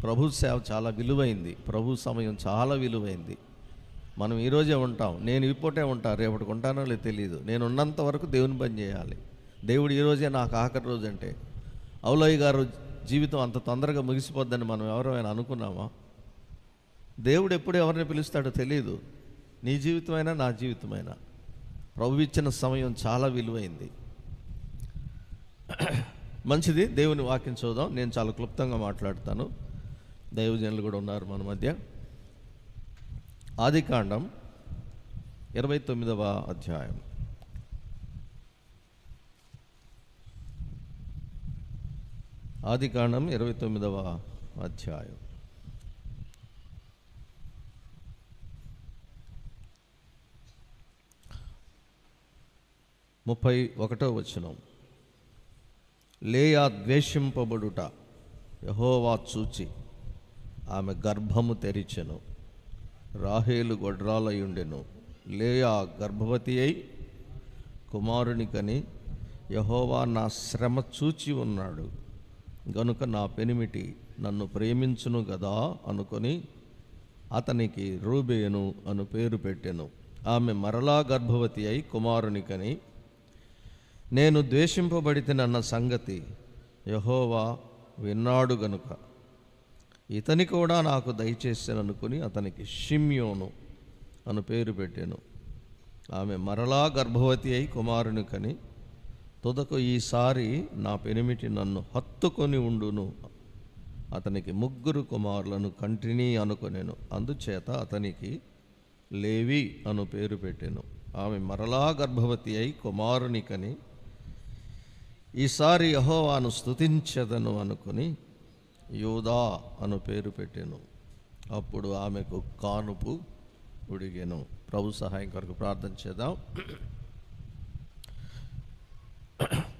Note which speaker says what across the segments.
Speaker 1: ప్రభు సేవ చాలా విలువైంది. ప్రభు సమయం చాలా విలువైంది. మనం ఈరోజే ఉంటాం, నేను ఇప్పుడే ఉంటా, రేపటికి ఉంటానో లేదు తెలియదు. నేను ఉన్నంత వరకు దేవుని పని చేయాలి. దేవుడు ఈరోజే నాకు ఆఖరి రోజు అంటే, అవులయ్య గారు జీవితం అంత తొందరగా ముగిసిపోద్దని మనం ఎవరైనా అనుకున్నామా? దేవుడు ఎప్పుడు ఎవరిని పిలుస్తాడో తెలియదు. నీ జీవితమైనా నా జీవితమైనా ప్రభు ఇచ్చిన సమయం చాలా విలువైంది. మంచిది, దేవుని వాక్యం చూద్దాం. నేను చాలా క్లుప్తంగా మాట్లాడతాను, దైవజనులు కూడా ఉన్నారు మన మధ్య. ఆదికాండం 29వ అధ్యాయం. ఆదికాండం 29వ అధ్యాయం. ముప్పై 31వ వచనం. లేయా ద్వేషింపబడుట యెహోవా చూచి ఆమె గర్భము తెరిచెను, రాహేలు గొడ్రాలయుండెను. లేయా గర్భవతి అయి కుమారుని కని, యెహోవా నా శ్రమ చూచి ఉన్నాడు గనుక నా పెనిమిటి నన్ను ప్రేమించును గదా అనుకొని అతనికి రూబేను అను పేరు పెట్టెను. ఆమె మరలా గర్భవతి అయి కుమారుని కని, నేను ద్వేషింపబడితేనన్న సంగతి యెహోవా విన్నాడు గనుక ఇతని కూడా నాకు దయచేసాననుకుని అతనికి షిమ్యోను అను పేరు పెట్టాను. ఆమె మరలా గర్భవతి అయి కుమారుని కని, తుదకు ఈసారి నా పెనిమిటి నన్ను హత్తుకొని ఉండును, అతనికి 3 కుమారులను కంటిని అనుకొనెను. అందుచేత అతనికి లేవి అను పేరు పెట్టెను. ఆమె మరలా గర్భవతి అయి కుమారుని కని, ఈసారి యెహోవాను స్తుతించెదను అనుకుని యూదా అను పేరు పెట్టెను. అప్పుడు ఆమెకు కానుపు ఉడిగెను. ప్రభు సహాయం కొరకు ప్రార్థన చేద్దాం.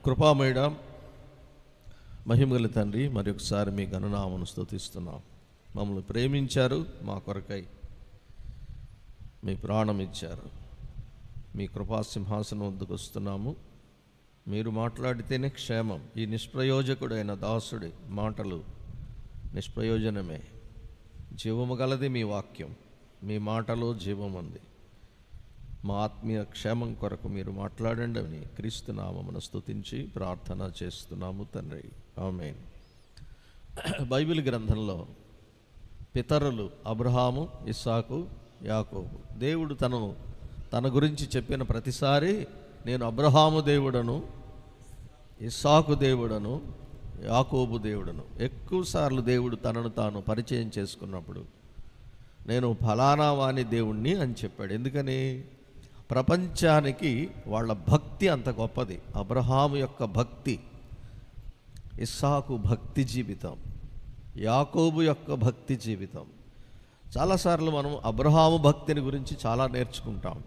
Speaker 1: కృపామయుడ, మహిమగల తండ్రి, మరి ఒకసారి మీ ఘననామమును స్తుతిస్తున్నాం. మమ్మల్ని ప్రేమించారు, మా కొరకై మీ ప్రాణం ఇచ్చారు. మీ కృపా సింహాసనం వద్దకు వస్తున్నాము. మీరు మాట్లాడితేనే క్షేమం. ఈ నిష్ప్రయోజకుడైన దాసుడి మాటలు నిష్ప్రయోజనమే. జీవము గలది మీ వాక్యం, మీ మాటలో జీవం ఉంది. మా ఆత్మీయ క్షేమం కొరకు మీరు మాట్లాడండి అని క్రీస్తు నామమును స్తుతించి ప్రార్థన చేస్తున్నాము తండ్రి, ఆమేన్. బైబిల్ గ్రంథంలో పితరులు అబ్రహాము, ఇస్సాకు, యాకోబు. దేవుడు తన గురించి చెప్పిన ప్రతిసారి నేను అబ్రహాము దేవుడను, ఇస్సాకు దేవుడను, యాకోబు దేవుడను. ఎక్కువసార్లు దేవుడు తనను తాను పరిచయం చేసుకున్నప్పుడు నేను ఫలానా వాని దేవుణ్ణి అని చెప్పాడు. ఎందుకని? ప్రపంచానికి వాళ్ళ భక్తి అంత గొప్పది. అబ్రహాము యొక్క భక్తి, ఇస్సాకు భక్తి జీవితం, యాకోబు యొక్క భక్తి జీవితం. చాలాసార్లు మనం అబ్రహాము భక్తిని గురించి చాలా నేర్చుకుంటాం,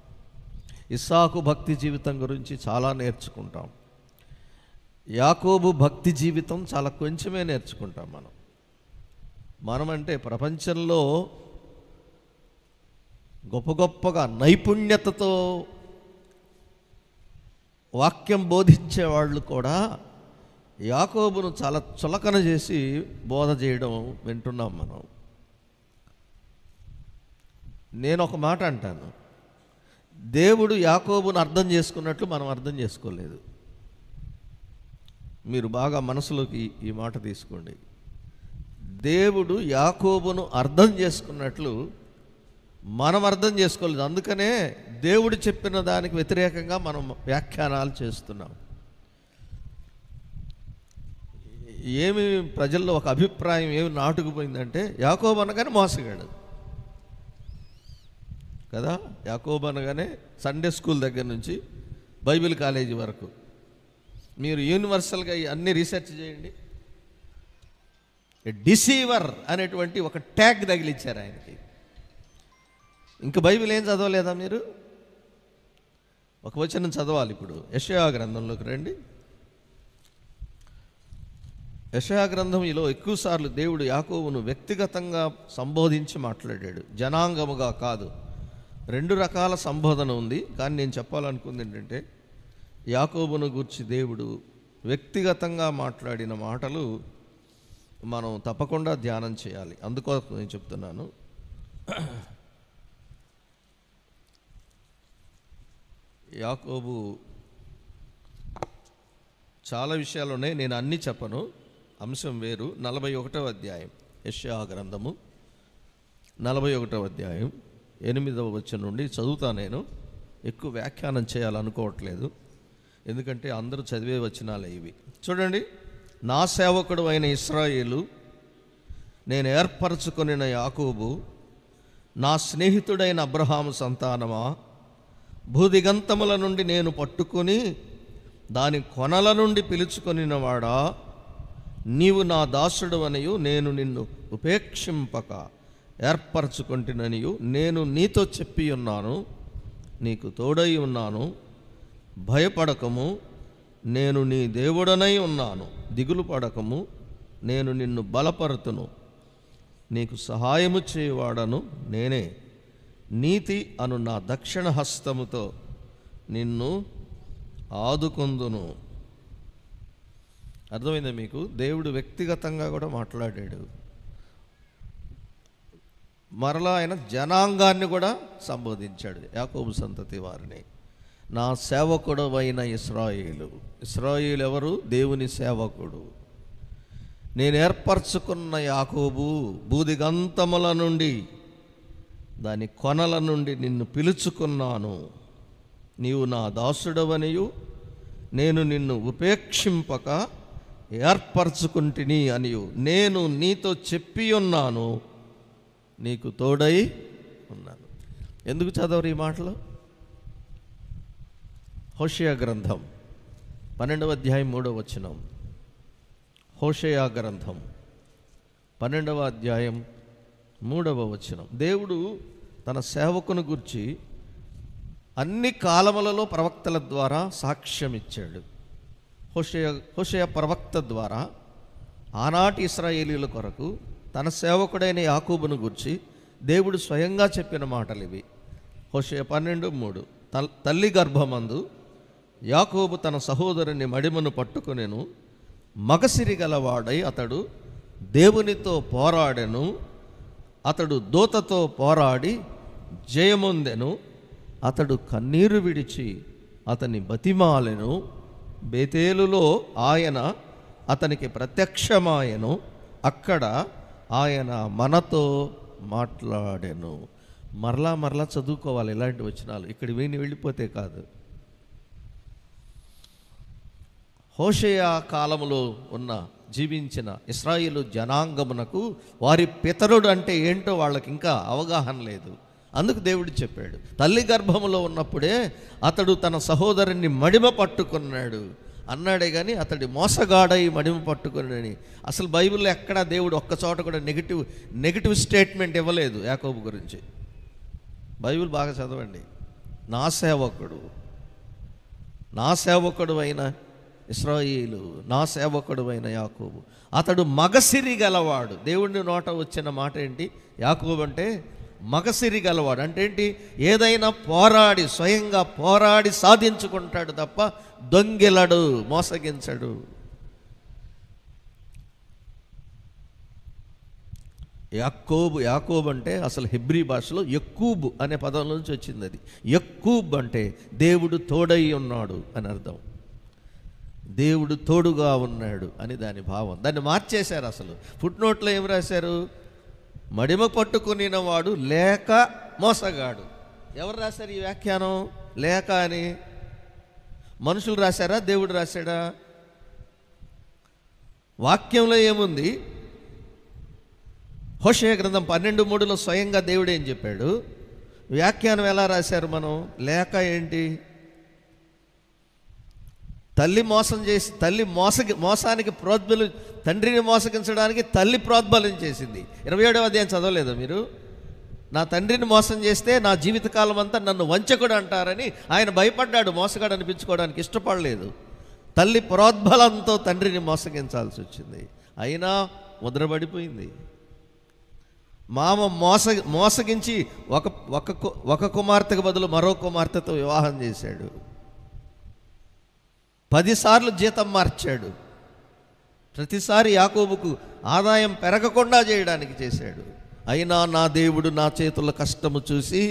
Speaker 1: ఇస్సాకు భక్తి జీవితం గురించి చాలా నేర్చుకుంటాం, యాకోబు భక్తి జీవితం చాలా కొంచెమే నేర్చుకుంటాం. మనమంటే ప్రపంచంలో గొప్పగా నైపుణ్యతతో వాక్యం బోధించేవాళ్ళు కూడా యాకోబును చాలా చులకన చేసి బోధ చేయడం వింటున్నాం మనం. నేను ఒక మాట అంటాను, దేవుడు యాకోబును అర్థం చేసుకున్నట్లు మనం అర్థం చేసుకోలేదు. మీరు బాగా మనసులోకి ఈ మాట తీసుకోండి. దేవుడు యాకోబును అర్థం చేసుకున్నట్లు మనం అర్థం చేసుకోలేదు. అందుకనే దేవుడు చెప్పిన దానికి వ్యతిరేకంగా మనం వ్యాఖ్యానాలు చేస్తున్నాం. ఏమి ప్రజల్లో ఒక అభిప్రాయం ఏమి నాటుకుపోయిందంటే, యాకోబు అనగానే మోసగాడు కదా. యాకోబు అనగానే సండే స్కూల్ దగ్గర నుంచి బైబిల్ కాలేజీ వరకు మీరు యూనివర్సల్గా అన్ని రీసెర్చ్ చేయండి, డిసీవర్ అనేటువంటి ఒక ట్యాగ్ తగిలిచ్చారు ఆయనకి. ఇంకా బైబిల్ ఏం చదవలేదా మీరు? ఒక వచనం చదవాలి. ఇప్పుడు యెషయా గ్రంథంలోకి రండి. యెషయా గ్రంథంలో ఎక్కువసార్లు దేవుడు యాకోబును వ్యక్తిగతంగా సంబోధించి మాట్లాడాడు, జనాంగముగా కాదు. 2 రకాల సంబోధన ఉంది, కానీ నేను చెప్పాలనుకుంది ఏంటంటే, యాకోబును గూర్చి దేవుడు వ్యక్తిగతంగా మాట్లాడిన మాటలు మనం తప్పకుండా ధ్యానం చేయాలి. అందుకోసం నేను చెప్తున్నాను. యాకోబు చాలా విషయాలు ఉన్నాయి, నేను అన్నీ చెప్పను, అంశం వేరు. 41వ అధ్యాయం, యెషయా గ్రంథము 41వ అధ్యాయం 8వ వచనం నుండి చదువుతా. నేను ఎక్కువ వ్యాఖ్యానం చేయాలనుకోవట్లేదు, ఎందుకంటే అందరూ చదివే వచనాలే ఇవి. చూడండి. నా సేవకుడు అయిన ఇశ్రాయేలు, నేను ఏర్పరచుకొనిన యాకోబు, నా స్నేహితుడైన అబ్రహాము సంతానమా, భూదిగంతముల నుండి నేను పట్టుకొని దాని కొనల నుండి పిలుచుకొనినవాడా, నీవు నా దాసుడు అనియు నేను నిన్ను ఉపేక్షింపక ఏర్పరచుకొంటిననియు నేను నీతో చెప్పి ఉన్నాను. నీకు తోడై ఉన్నాను, భయపడకము, నేను నీ దేవుడనై ఉన్నాను. దిగులు పడకము, నేను నిన్ను బలపరుతును, నీకు సహాయము చేయువాడను నేనే. నీతి అను నా దక్షిణ హస్తముతో నిన్ను ఆదుకొందును. అర్థమైందా మీకు? దేవుడు వ్యక్తిగతంగా కూడా మాట్లాడాడు. మరలా ఆయన జనాంగాన్ని కూడా సంబోధించాడు, యాకోబు సంతతి వారిని. నా సేవకుడు అయిన ఇశ్రాయేలు. ఇశ్రాయేలు ఎవరు? దేవుని సేవకుడు. నేను ఏర్పరచుకున్న యాకోబు, భూదిగంతముల నుండి దాని కొనల నుండి నిన్ను పిలుచుకున్నాను. నీవు నా దాసుడవనియు నేను నిన్ను ఉపేక్షింపక ఏర్పరచుకుంటుని అనియు నేను నీతో చెప్పి ఉన్నాను. నీకు తోడై ఉన్నాను. ఎందుకు చదవరు ఈ మాటలు? హోషేయ గ్రంథం 12వ అధ్యాయం 3వ వచనం. హోషేయ గ్రంథం 12వ అధ్యాయం 3వ వచనం. దేవుడు తన సేవకుని గురించి అన్ని కాలములలో ప్రవక్తల ద్వారా సాక్ష్యం ఇచ్చాడు. హోషేయ ప్రవక్త ద్వారా ఆనాటి ఇశ్రాయేలీయుల కొరకు తన సేవకుడైన యాకోబును గురించి దేవుడు స్వయంగా చెప్పిన మాటలు ఇవి. హోషేయ 12:3. తల్లి గర్భమందు యాకోబు తన సహోదరుని మడిమను పట్టుకొనెను, మగసిరి గలవాడై అతడు దేవునితో పోరాడెను, అతడు దూతతో పోరాడి జయముందెను, అతడు కన్నీరు విడిచి అతని బతిమాలెను, బేతేలులో ఆయన అతనికి ప్రత్యక్షమాయెను, అక్కడ ఆయన మనతో మాట్లాడెను. మరలా మరలా చదువుకోవాలి ఇలాంటి వచనాలు, ఇక్కడ విని వెళ్ళిపోతే కాదు. హోషేయ కాలములో ఉన్న జీవించిన ఇశ్రాయేలు జనాంగమునకు వారి పితరుడు అంటే ఏంటో వాళ్ళకి ఇంకా అవగాహన లేదు. అందుకు దేవుడు చెప్పాడు, తల్లి గర్భములో ఉన్నప్పుడే అతడు తన సహోదరుని మడిమ పట్టుకున్నాడు అన్నాడే కానీ అతడి మోసగాడై మడిమ పట్టుకున్నాడని అసలు బైబిల్లో ఎక్కడా దేవుడు ఒక్కచోట కూడా నెగిటివ్ స్టేట్మెంట్ ఇవ్వలేదు యాకోబు గురించి. బైబిల్ బాగా చదవండి. నా సేవకుడు అయిన ఇశ్రాయేలు, నా సేవకుడు అయిన యాకోబు, అతడు మగసిరి గలవాడు. దేవుడిని నోట వచ్చిన మాట ఏంటి? యాకోబు అంటే మగసిరి గలవాడు. అంటే ఏంటి? ఏదైనా పోరాడి, స్వయంగా పోరాడి సాధించుకుంటాడు తప్ప దొంగిలడు, మోసగించడు. యాకోబు అంటే అసలు హెబ్రీ భాషలో యక్కూబు అనే పదం నుంచి వచ్చింది. అది యక్కూబ్ అంటే దేవుడు తోడై ఉన్నాడు అని అర్థం. దేవుడు తోడుగా ఉన్నాడు అని దాని భావం. దాన్ని మార్చేశారు. అసలు ఫుట్నోట్లో ఏం రాశారు? మడిమ పట్టుకునిన వాడు లేక మోసగాడు. ఎవరు రాశారు ఈ వ్యాఖ్యానం? లేక అని మనుషులు రాశారా, దేవుడు రాశాడా? వాక్యంలో ఏముంది? హోషేయ గ్రంథం 12:3లో స్వయంగా దేవుడు ఏం చెప్పాడు? వ్యాఖ్యానం ఎలా రాశారు మనం? లేక ఏంటి? తల్లి మోసం చేసి, తల్లి మోసానికి తండ్రిని మోసగించడానికి తల్లి ప్రోద్బలం చేసింది. 27వ అధ్యాయం చదవలేదు మీరు? నా తండ్రిని మోసం చేస్తే నా జీవితకాలం అంతా నన్ను వంచకుడు అంటారని ఆయన భయపడ్డాడు. మోసగాడు అనిపించుకోవడానికి ఇష్టపడలేదు. తల్లి ప్రోద్బలంతో తండ్రిని మోసగించాల్సి వచ్చింది. అయినా ముద్రపడిపోయింది. మామ మోసగించి ఒక కుమార్తెకు బదులు మరో కుమార్తెతో వివాహం చేశాడు. 10 సార్లు జీతం మార్చాడు. ప్రతిసారి యాకోబుకు ఆదాయం పెరగకుండా చేయడానికి చేశాడు. అయినా నా దేవుడు నా చేతుల కష్టము చూసి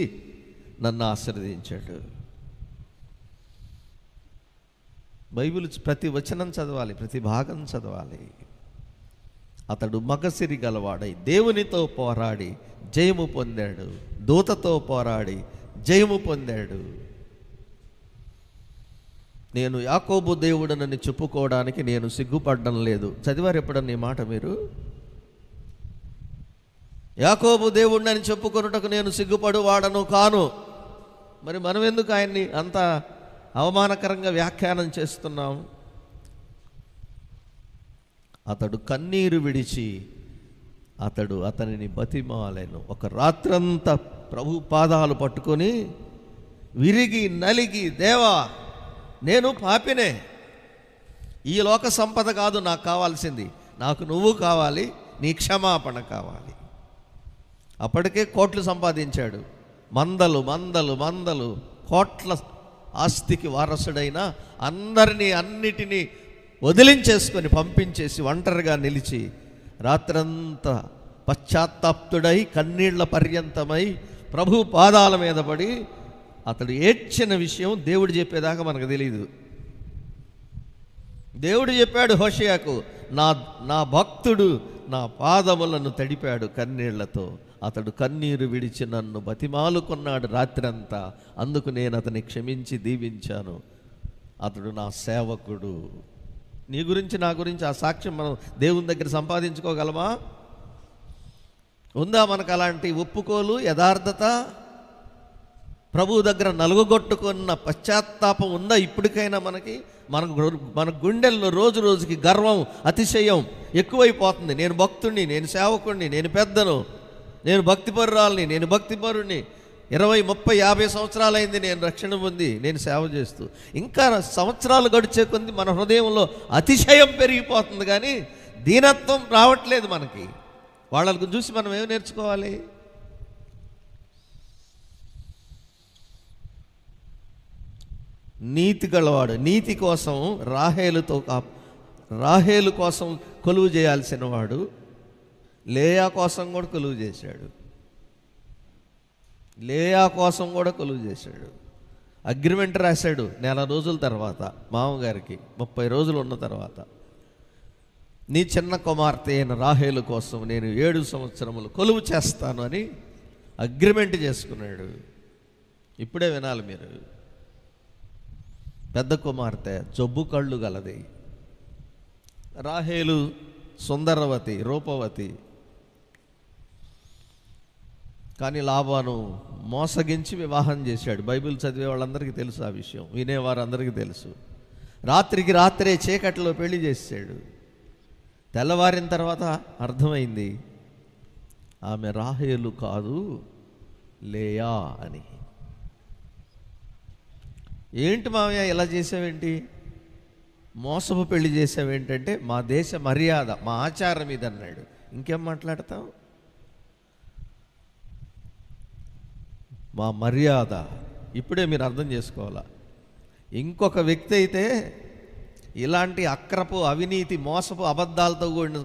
Speaker 1: నన్ను ఆశీర్వదించాడు. బైబిల్ ప్రతి వచనం చదవాలి, ప్రతి భాగం చదవాలి. అతడు మగసిరి గలవాడై దేవునితో పోరాడి జయము పొందాడు, దూతతో పోరాడి జయము పొందాడు. నేను యాకోబు దేవుడనని చెప్పుకోవడానికి నేను సిగ్గుపడడం లేదు. చదివారు ఎప్పుడన్నా ఈ మాట మీరు? యాకోబు దేవుడిని చెప్పుకొనుటకు నేను సిగ్గుపడువాడను కాను. మరి మనం ఎందుకు ఆయన్ని అంత అవమానకరంగా వ్యాఖ్యానం చేస్తున్నాం? అతడు కన్నీరు విడిచి అతనిని బతిమాలెను. ఒక రాత్రంతా ప్రభు పాదాలు పట్టుకొని విరిగి నలిగి, దేవా నేను పాపినే, ఈ లోక సంపద కాదు నాకు కావాల్సింది, నాకు నువ్వు కావాలి, నీ క్షమాపణ కావాలి. అప్పటికే కోట్లు సంపాదించాడు, మందలు మందలు మందలు కోట్ల ఆస్తికి వారసుడైన అన్నిటినీ వదిలించేసుకొని పంపించేసి ఒంటరిగా నిలిచి రాత్రంతా పశ్చాత్తాప్తుడై కన్నీళ్ల పర్యంతమై ప్రభు పాదాల మీద పడి అతడు ఏడ్చిన విషయం దేవుడు చెప్పేదాకా మనకు తెలియదు. దేవుడు చెప్పాడు హోషేయకు, నా భక్తుడు నా పాదములను తడిపాడు కన్నీళ్లతో, అతడు కన్నీరు విడిచి నన్ను బతిమాలుకున్నాడు రాత్రంతా, అందుకు నేను అతన్ని క్షమించి దీవించాను, అతడు నా సేవకుడు. నీ గురించి నా గురించి ఆ సాక్ష్యం మనం దేవుని దగ్గర సంపాదించుకోగలమా? ఉందా మనకు అలాంటి ఒప్పుకోలు, యథార్థత? ప్రభువు దగ్గర నలుగుగొట్టుకున్న పశ్చాత్తాపం ఉందా ఇప్పటికైనా మనకి? మన గుండెల్లో రోజు రోజుకి గర్వం, అతిశయం ఎక్కువైపోతుంది. నేను భక్తుడిని, నేను సేవకుడిని, నేను పెద్దను, నేను భక్తిపరురాల్ని, నేను భక్తిపరుణ్ణి, 20, 30, 50 సంవత్సరాలైంది నేను రక్షణ పొంది, నేను సేవ చేస్తూ. ఇంకా సంవత్సరాలు గడిచే కొద్ది మన హృదయంలో అతిశయం పెరిగిపోతుంది, కానీ దీనత్వం రావట్లేదు మనకి. వాళ్ళకు చూసి మనం ఏమి నేర్చుకోవాలి? నీతి గలవాడు, నీతి కోసం రాహేలు కోసం కొలువు చేయాల్సిన వాడు లేయా కోసం కూడా కొలువు చేశాడు. లేయా కోసం కూడా కొలువు చేశాడు. అగ్రిమెంట్ రాశాడు నెల రోజుల తర్వాత మామగారికి, 30 రోజులు ఉన్న తర్వాత, నీ చిన్న కుమార్తె అయిన రాహేలు కోసం నేను 7 సంవత్సరములు కొలువు చేస్తాను అని అగ్రిమెంట్ చేసుకున్నాడు. ఇప్పుడే వినాలి మీరు. పెద్ద కుమార్తె జబ్బు కళ్ళు గలది, రాహేలు సుందరవతి, రూపవతి. కానీ లాబాను మోసగించి వివాహం చేశాడు. బైబిల్ చదివే వాళ్ళందరికీ తెలుసు ఆ విషయం, వినేవారందరికీ తెలుసు. రాత్రికి రాత్రే చీకట్లో పెళ్లి చేశాడు. తెల్లవారిన తర్వాత అర్థమైంది ఆమె రాహేలు కాదు, లేయా అని. ఏంటి మామయ్య ఇలా చేసావేంటి, మోసపు పెళ్లి చేసావేంటంటే మా దేశ మర్యాద, మా ఆచారం ఇది అన్నాడు. ఇంకేం మాట్లాడతాం? మా మర్యాద. ఇప్పుడే మీరు అర్థం చేసుకోవాలా. ఇంకొక వ్యక్తి అయితే ఇలాంటి అక్రపు, అవినీతి, మోసపు, అబద్ధాలతో కూడిన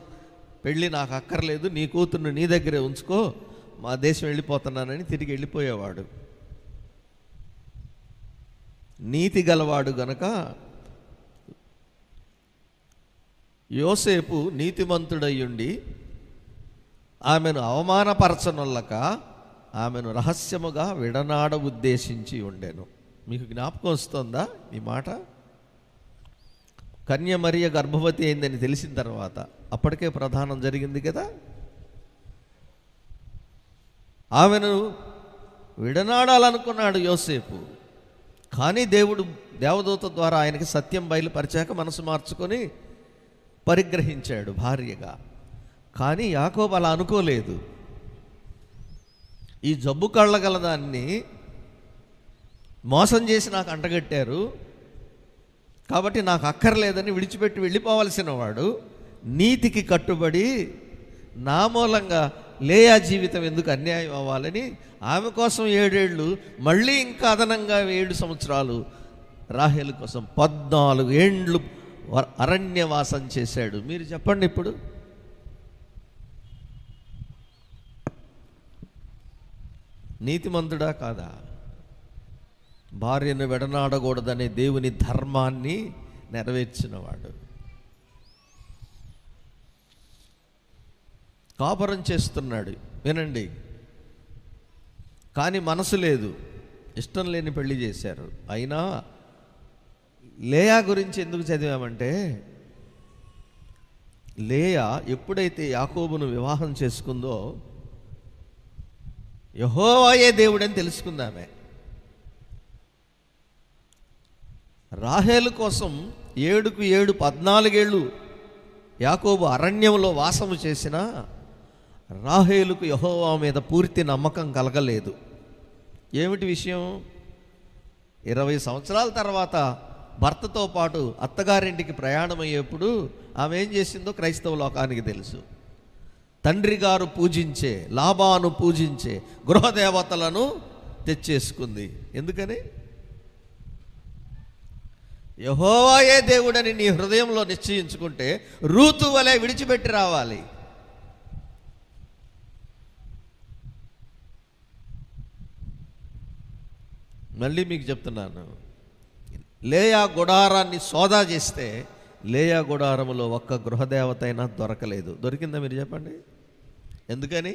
Speaker 1: పెళ్ళి నాకు అక్కర్లేదు, నీ కూతుర్ని నీ దగ్గరే ఉంచుకో, మా దేశం వెళ్ళిపోతున్నానని తిరిగి వెళ్ళిపోయేవాడు. నీతి గలవాడు గనక యోసేపు నీతిమంతుడయ్యుండి ఆమెను అవమానపరచనొల్లక ఆమెను రహస్యముగా విడనాడ ఉద్దేశించి ఉండెను. మీకు జ్ఞాపకం వస్తుందా ఈ మాట? కన్య మరియ గర్భవతి అయిందని తెలిసిన తర్వాత అప్పటికే ప్రధానం జరిగింది కదా. ఆమెను విడనాడాలనుకున్నాడు యోసేపు, కానీ దేవదూత ద్వారా ఆయనకి సత్యం బయలుపరిచాక మనసు మార్చుకొని పరిగ్రహించాడు భార్యగా. కానీ యాకోబు అలా అనుకోలేదు. ఈ జబ్బు కళ్ళ గలదాన్ని మోసం చేసి నాకు అంటగట్టారు కాబట్టి నాకు అక్కర్లేదని విడిచిపెట్టి వెళ్ళిపోవలసిన వాడు నీతికి కట్టుబడి నా మూలంగా లేయా జీవితం ఎందుకు అన్యాయం అవ్వాలని ఆమె కోసం 7 ఏళ్ళు, మళ్ళీ ఇంకా అదనంగా 7 సంవత్సరాలు రాహేలు కోసం 14 ఏండ్లు అరణ్యవాసం చేశాడు. మీరు చెప్పండి ఇప్పుడు, నీతిమంతుడా కాదా? భార్యను విడనాడకూడదనే దేవుని ధర్మాన్ని నెరవేర్చినవాడు. కాపురం చేస్తున్నాడు, వినండి, కానీ మనసు లేదు, ఇష్టం లేని పెళ్లి చేశారు. అయినా లేయా గురించి ఎందుకు చదివామంటే, లేయా ఎప్పుడైతే యాకోబును వివాహం చేసుకుందో యెహోవాయే దేవుడని తెలుసుకుందామే. రాహేలు కోసం 7కు 7 14 ఏళ్ళు యాకోబు అరణ్యంలో వాసము చేసినా రాహేలుకు యెహోవా మీద పూర్తి నమ్మకం కలగలేదు. ఏమిటి విషయం? 20 సంవత్సరాల తర్వాత భర్తతో పాటు అత్తగారింటికి ప్రయాణమయ్యేప్పుడు ఆమె ఏం చేసిందో క్రైస్తవ లోకానికి తెలుసు. తండ్రి గారు పూజించే, లాబాను పూజించే గృహదేవతలను తెచ్చేసుకుంది. ఎందుకని? యెహోవాయే దేవుడని నీ హృదయంలో నిశ్చయించుకుంటే రూతు వలె విడిచిపెట్టి రావాలి. మళ్ళీ మీకు చెప్తున్నాను, లేయా గుడారాన్ని సోదా చేస్తే లేయా గుడారములో ఒక్క గృహదేవత అయినా దొరకలేదు. దొరికిందా మీరు చెప్పండి? ఎందుకని?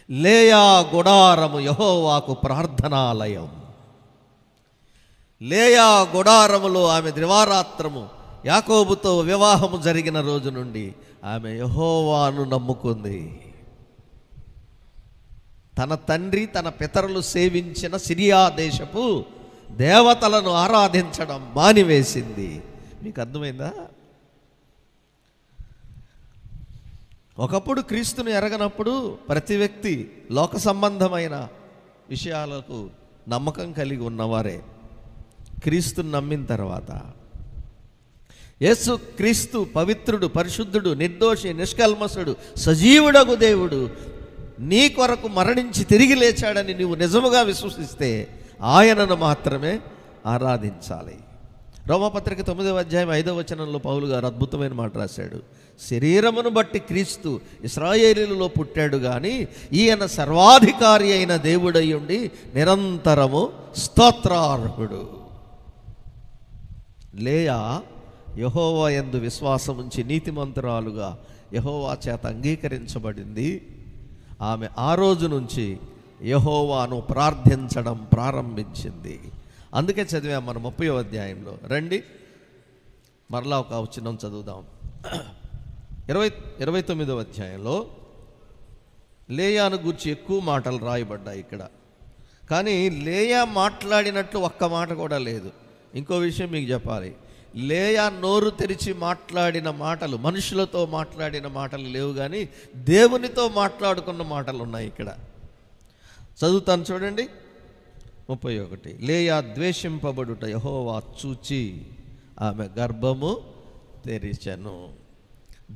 Speaker 1: లేయా గుడారము యెహోవాకు ప్రార్థనాలయం. లేయా గుడారములో ఆమె దివారాత్రము యాకోబుతో వివాహము జరిగిన రోజు నుండి ఆమె యెహోవాను నమ్ముకుంది. తన తండ్రి తన పితరులు సేవించిన సిరియా దేశపు దేవతలను ఆరాధించడం మానివేసింది. మీకు అర్థమైందా? ఒకప్పుడు క్రీస్తును ఎరగనప్పుడు ప్రతి వ్యక్తి లోక సంబంధమైన విషయాలకు నమ్మకం కలిగి ఉన్నవారే. క్రీస్తుని నమ్మిన తర్వాత యేసు క్రీస్తు పవిత్రుడు, పరిశుద్ధుడు, నిర్దోషి, నిష్కల్మషుడు, సజీవుడగు దేవుడు నీ కొరకు మరణించి తిరిగి లేచాడని నీవు నిజముగా విశ్వసిస్తే ఆయనను మాత్రమే ఆరాధించాలి. రోమపత్రిక 9వ అధ్యాయం 5వ వచనంలో పౌలు గారు అద్భుతమైన మాట రాశాడు. శరీరమును బట్టి క్రీస్తు ఇశ్రాయేలీయులలో పుట్టాడు, కానీ ఈయన సర్వాధికారి అయిన దేవుడై ఉండి నిరంతరము స్తోత్రార్హుడు. లేయా యెహోవా యందు విశ్వాసముంచి నీతిమంతురాలుగా యెహోవా చేత అంగీకరించబడింది. ఆమె ఆ రోజు నుంచి యెహోవాను ప్రార్థించడం ప్రారంభించింది. అందుకే చదివాం మనం 30వ అధ్యాయంలో. రండి మరలా ఒక వచనం చదువుదాం. 29వ అధ్యాయంలో లేయాను గూర్చి ఎక్కువ మాటలు రాయబడ్డాయి ఇక్కడ, కానీ లేయా మాట్లాడినట్లు ఒక్క మాట కూడా లేదు. ఇంకో విషయం మీకు చెప్పాలి, లేయా నోరు తెరిచి మాట్లాడిన మాటలు, మనుషులతో మాట్లాడిన మాటలు లేవు, కానీ దేవునితో మాట్లాడుకున్న మాటలు ఉన్నాయి ఇక్కడ. చదువుతాను చూడండి. 31. లేయా ద్వేషింపబడుట యెహోవా చూచి ఆమె గర్భము తెరిచెను.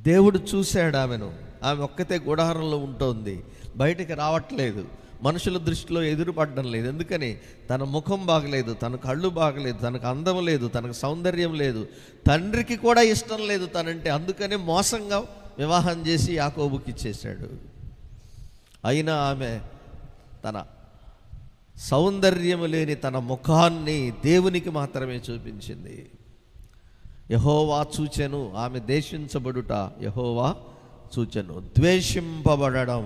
Speaker 1: దేవుడు చూశాడు ఆమెను. ఆమె ఒక్కతే గుడారంలో ఉంటుంది, బయటికి రావట్లేదు, మనుషుల దృష్టిలో ఎదురుపడడం లేదు. ఎందుకని? తన ముఖం బాగలేదు, తన కళ్ళు బాగలేదు, తనకు అందం లేదు, తనకు సౌందర్యం లేదు, తండ్రికి కూడా ఇష్టం లేదు తనంటే. అందుకని మోసంగా వివాహం చేసి యాకోబుకి ఇచ్చేశాడు. అయినా ఆమె తన సౌందర్యము లేని తన ముఖాన్ని దేవునికి మాత్రమే చూపించింది. యెహోవా చూచెను, ఆమె ద్వేషించబడుట యెహోవా చూచెను. ద్వేషింపబడడం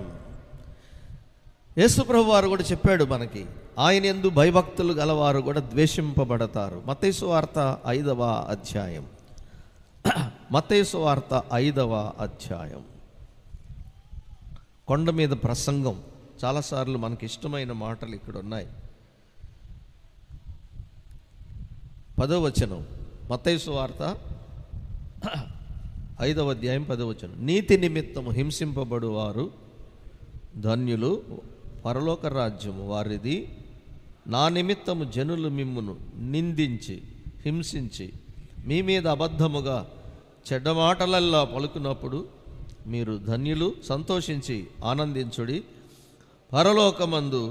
Speaker 1: యేసుప్రభు వారు కూడా చెప్పాడు మనకి, ఆయన యందు భయభక్తులు గలవారు కూడా ద్వేషింపబడతారు. మత్తయి సువార్త 5వ అధ్యాయం. మత్తయి సువార్త 5వ అధ్యాయం. కొండ మీద ప్రసంగం. చాలాసార్లు మనకి ఇష్టమైన మాటలు ఇక్కడ ఉన్నాయి. 10వ వచనం, మత్తయి సువార్త 5వ అధ్యాయం 10వ వచనం. నీతి నిమిత్తము హింసింపబడువారు ధన్యులు, పరలోక రాజ్యము వారిది. నా నిమిత్తము జనులు మిమ్మును నిందించి హింసించి మీ మీద అబద్ధముగా చెడ్డమాటలల్లా పలుకున్నప్పుడు మీరు ధన్యులు, సంతోషించి ఆనందించుడి, పరలోకమందు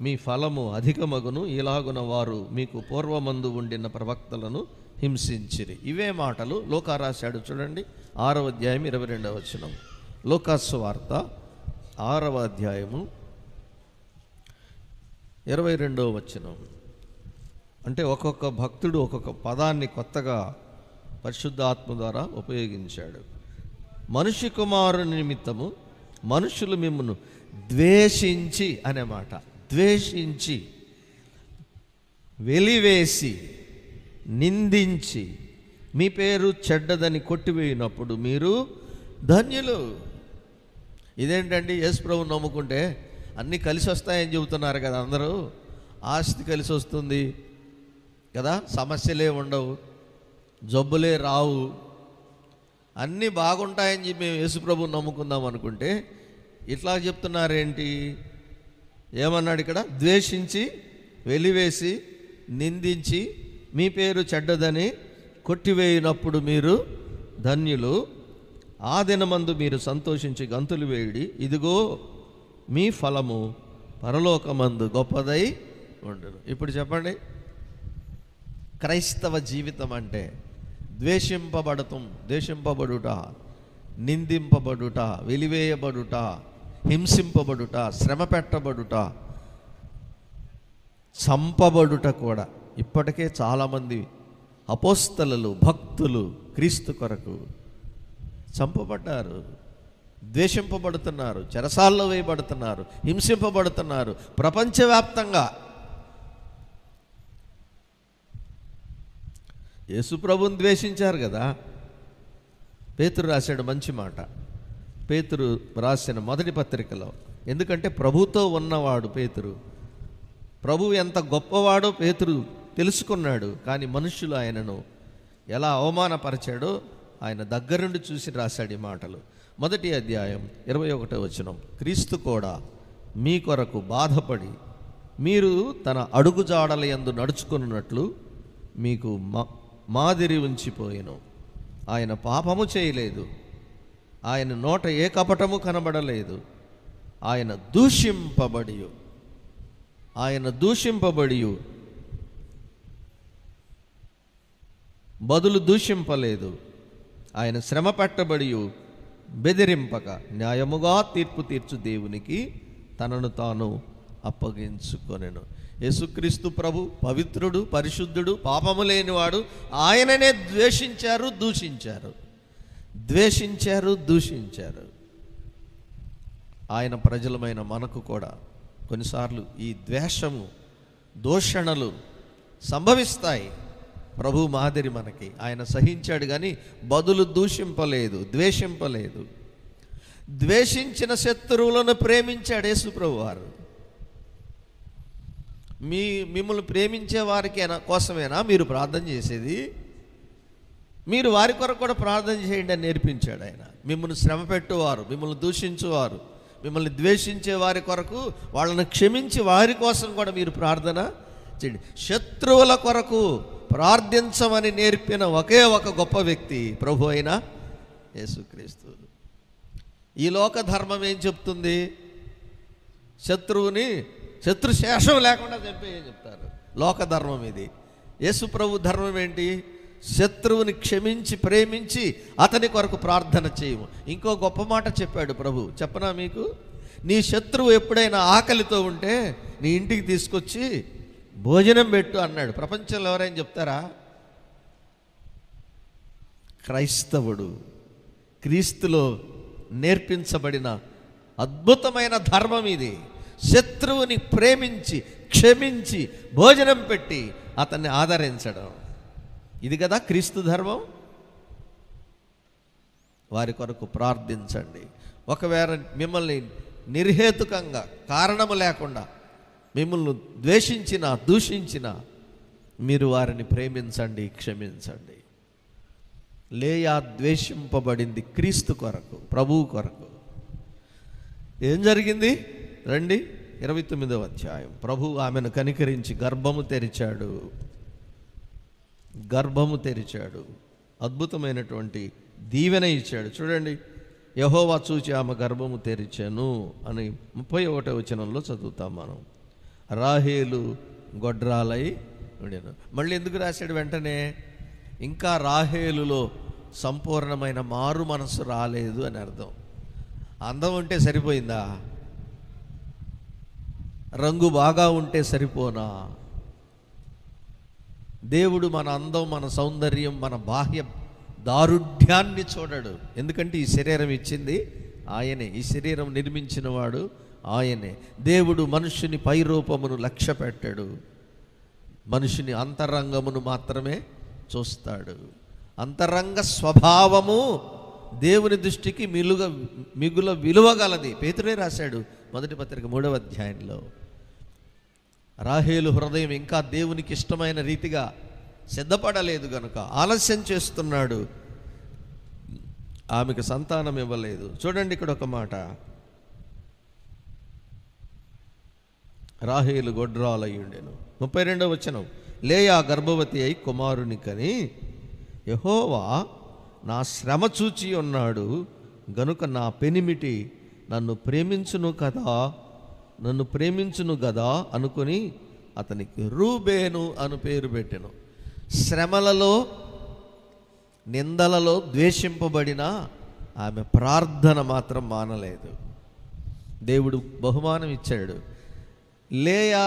Speaker 1: మీ ఫలము అధికమగును. ఇలాగున వారు మీకు పూర్వమందు ఉండిన ప్రవక్తలను హింసించిరి. ఇవే మాటలు లూకా రాశాడు చూడండి, 6వ అధ్యాయం 22వ వచనం. లూకా సువార్త 6వ అధ్యాయము 22వ వచనం. అంటే ఒక్కొక్క భక్తుడు ఒక్కొక్క పదాన్ని కొత్తగా పరిశుద్ధాత్మ ద్వారా ఉపయోగించాడు. మనుష్య కుమారుని నిమిత్తము మనుషులు మిమ్మును ద్వేషించి అనే మాట, ద్వేషించి, వెలివేసి, నిందించి, మీ పేరు చెడ్డదని కొట్టివేయినప్పుడు మీరు ధన్యులు. ఇదేంటండి, యేసు ప్రభువుని నమ్ముకుంటే అన్నీ కలిసి వస్తాయని చెబుతున్నారు కదా అందరూ. ఆస్తి కలిసి వస్తుంది కదా, సమస్యలే ఉండవు, జబ్బులే రావు, అన్నీ బాగుంటాయని చెప్పి మేము యేసు ప్రభువుని నమ్ముకుందాం అనుకుంటే ఇట్లా చెప్తున్నారేంటి? ఏమన్నాడు ఇక్కడ? ద్వేషించి, వెలివేసి, నిందించి, మీ పేరు చెడ్డదని కొట్టివేయినప్పుడు మీరు ధన్యులు. ఆ దినమందు మీరు సంతోషించి గంతులు వేయుడి, ఇదిగో మీ ఫలము పరలోకమందు గొప్పదై ఉండును. ఇప్పుడు చెప్పండి, క్రైస్తవ జీవితం అంటే ద్వేషింపబడుట, నిందింపబడుట, వెలివేయబడుట, హింసింపబడుట, శ్రమ పెట్టబడుట, చంపబడుట కూడా. ఇప్పటికే చాలామంది అపోస్తలులు, భక్తులు క్రీస్తు కొరకు చంపబడ్డారు, ద్వేషింపబడుతున్నారు, చెరసాల్లో వేయబడుతున్నారు, హింసింపబడుతున్నారు ప్రపంచవ్యాప్తంగా. యేసుప్రభుని ద్వేషించారు కదా. పేతురు రాశాడు మంచి మాట, పేతురు రాసిన మొదటి పత్రికలో. ఎందుకంటే ప్రభుతో ఉన్నవాడు పేతురు, ప్రభు ఎంత గొప్పవాడో పేతురు తెలుసుకున్నాడు. కానీ మనుషులు ఆయనను ఎలా అవమానపరిచాడో ఆయన దగ్గరుండి చూసి రాశాడు ఈ మాటలు. మొదటి అధ్యాయం 21వ వచనం. క్రీస్తు కూడా మీ కొరకు బాధపడి మీరు తన అడుగుజాడల యందు నడుచుకున్నట్లు మీకు మాదిరి ఉంచిపోయెను. ఆయన పాపము చేయలేదు, ఆయన నోట ఏ కపటము కనబడలేదు. ఆయన దూషింపబడి బదులు దూషింపలేదు. ఆయన శ్రమ పెట్టబడి బెదిరింపక న్యాయముగా తీర్పు తీర్చు దేవునికి తనను తాను అప్పగించుకొనెను. యేసుక్రీస్తు ప్రభు పవిత్రుడు, పరిశుద్ధుడు, పాపము లేనివాడు. ఆయననే దూషించారు. ఆయన ప్రజలమైన మనకు కూడా కొన్నిసార్లు ఈ ద్వేషము, దూషణలు సంభవిస్తాయి. ప్రభు మాదిరి మనకి ఆయన సహించాడు, కానీ బదులు దూషింపలేదు, ద్వేషింపలేదు. ద్వేషించిన శత్రువులను ప్రేమించాడు యేసు ప్రభు వారు. మిమ్మల్ని ప్రేమించే వారికి కోసమేనా మీరు ప్రార్థన చేసేది? మీరు వారి కొరకు కూడా ప్రార్థన చేయండి అని నేర్పించాడు ఆయన. మిమ్మల్ని శ్రమ పెట్టువారు, మిమ్మల్ని దూషించువారు, మిమ్మల్ని ద్వేషించే వారి కొరకు వాళ్ళని క్షమించి వారి కోసం కూడా మీరు ప్రార్థన చేయండి. శత్రువుల కొరకు ప్రార్థించమని నేర్పిన ఒకే ఒక గొప్ప వ్యక్తి ప్రభు అయిన యేసుక్రీస్తు. ఈ లోక ధర్మం ఏం చెప్తుంది? శత్రు శేషం లేకుండా చంపేయని చెప్తారు. లోక ధర్మం ఇది. యేసు ప్రభు ధర్మం ఏంటి? శత్రువుని క్షమించి ప్రేమించి అతని కొరకు ప్రార్థన చేయము. ఇంకో గొప్ప మాట చెప్పాడు ప్రభు, చెప్పనా మీకు? నీ శత్రువు ఎప్పుడైనా ఆకలితో ఉంటే నీ ఇంటికి తీసుకొచ్చి భోజనం పెట్టు అన్నాడు. ప్రపంచంలో ఎవరైనా చెప్తారా? క్రైస్తవుడు, క్రీస్తులో నేర్పించబడిన అద్భుతమైన ధర్మం ఇది. శత్రువుని ప్రేమించి క్షమించి భోజనం పెట్టి అతన్ని ఆదరించడం, ఇది కదా క్రీస్తు ధర్మం. వారి కొరకు ప్రార్థించండి. ఒకవేళ మిమ్మల్ని నిర్హేతుకంగా కారణము లేకుండా మిమ్మల్ని ద్వేషించిన, దూషించిన మీరు వారిని ప్రేమించండి, క్షమించండి. లేయా ద్వేషింపబడింది క్రీస్తు కొరకు, ప్రభువు కొరకు. ఏం జరిగింది? రండి, 29వ అధ్యాయం. ప్రభు ఆమెను కనికరించి గర్భము తెరిచాడు, అద్భుతమైనటువంటి దీవెన ఇచ్చాడు. చూడండి, యెహోవా చూచి ఆమె గర్భము తెరిచాను అని 31వ వచనంలో చదువుతాం మనం. రాహేలు గొడ్రాలై ఉండెను. మళ్ళీ ఎందుకు రాశాడు వెంటనే? ఇంకా రాహేలులో సంపూర్ణమైన మారు మనసు రాలేదు అని అర్థం. అందం ఉంటే సరిపోయిందా? రంగు బాగా ఉంటే సరిపోనా? దేవుడు మన అందం, మన సౌందర్యం, మన బాహ్య దారుఢ్యాన్ని చూడడు. ఎందుకంటే ఈ శరీరం ఇచ్చింది ఆయనే, ఈ శరీరం నిర్మించిన వాడు ఆయనే. దేవుడు మనుషుని పైరూపమును లక్ష్య పెట్టాడు, మనుషుని అంతరంగమును మాత్రమే చూస్తాడు. అంతరంగ స్వభావము దేవుని దృష్టికి మిగుల విలువ గలది. పేతురే రాశాడు మొదటి పత్రిక 3వ అధ్యాయంలో. రాహేలు హృదయం ఇంకా దేవునికి ఇష్టమైన రీతిగా సిద్ధపడలేదు గనుక ఆలస్యం చేస్తున్నాడు, ఆమెకు సంతానం ఇవ్వలేదు. చూడండి ఇక్కడ ఒక మాట, రాహేలు గొడ్రాలయ్యుండెను. 32వ వచనం, లేయా గర్భవతి అయి కుమారుని కని యెహోవా నా శ్రమ చూచి ఉన్నాడు గనుక నా పెనిమిటి నన్ను ప్రేమించును కదా అనుకుని అతనికి రూబేను అను పేరు పెట్టెను. శ్రమలలో, నిందలలో ద్వేషింపబడిన ఆమె ప్రార్థన మాత్రం మానలేదు. దేవుడు బహుమానం ఇచ్చాడు. లేయా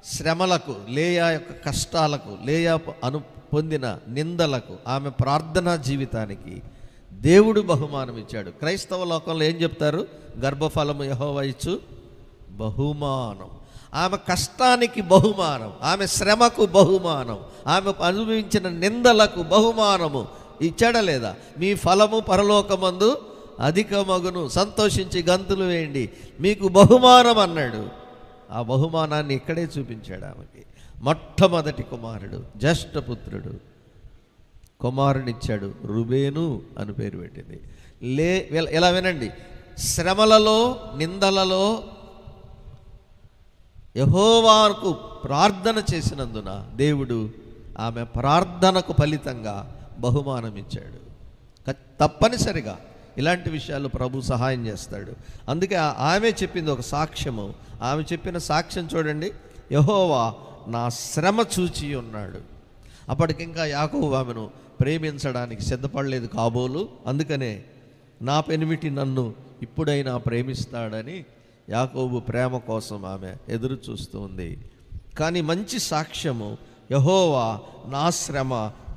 Speaker 1: శ్రమలకు, లేయా యొక్క కష్టాలకు, లేయా పొందిన నిందలకు, ఆమె ప్రార్థనా జీవితానికి దేవుడు బహుమానం ఇచ్చాడు. క్రైస్తవ లోకంలో ఏం చెప్తారు? గర్భఫలము యెహోవా ఇచ్చు బహుమానం. ఆమె కష్టానికి బహుమానం, ఆమె శ్రమకు బహుమానం, ఆమె అనుభవించిన నిందలకు బహుమానము ఇచ్చాడా లేదా? మీ ఫలము పరలోకమందు అధికమగును, సంతోషించి గంతులు వేయండి, మీకు బహుమానం అన్నాడు. ఆ బహుమానాన్ని ఇక్కడే చూపించాడు ఆమెకి. మొట్టమొదటి కుమారుడు, జ్యేష్ఠపుత్రుడు, కుమారునిచ్చాడు, రూబేను అని పేరు పెట్టింది. ఇలా వినండి, శ్రమలలో, నిందలలో యెహోవాకు ప్రార్థన చేసినందున దేవుడు ఆమె ప్రార్థనకు ఫలితంగా బహుమానం ఇచ్చాడు. తప్పనిసరిగా ఇలాంటి విషయాలు ప్రభు సహాయం చేస్తాడు. అందుకే ఆమె చెప్పింది ఒక సాక్ష్యము. ఆమె చెప్పిన సాక్ష్యం చూడండి, యెహోవా నా శ్రమ చూచి ఉన్నాడు. అప్పటికింకా యాకోబు ఆమెను ప్రేమించడానికి సిద్ధపడలేదు కాబోలు. అందుకనే నా పెనిమిటి నన్ను ఇప్పుడైనా ప్రేమిస్తాడని యాకోబు ప్రేమ కోసం ఆమె ఎదురు చూస్తూ ఉంది. కానీ మంచి సాక్ష్యము, యెహోవా నా శ్రమ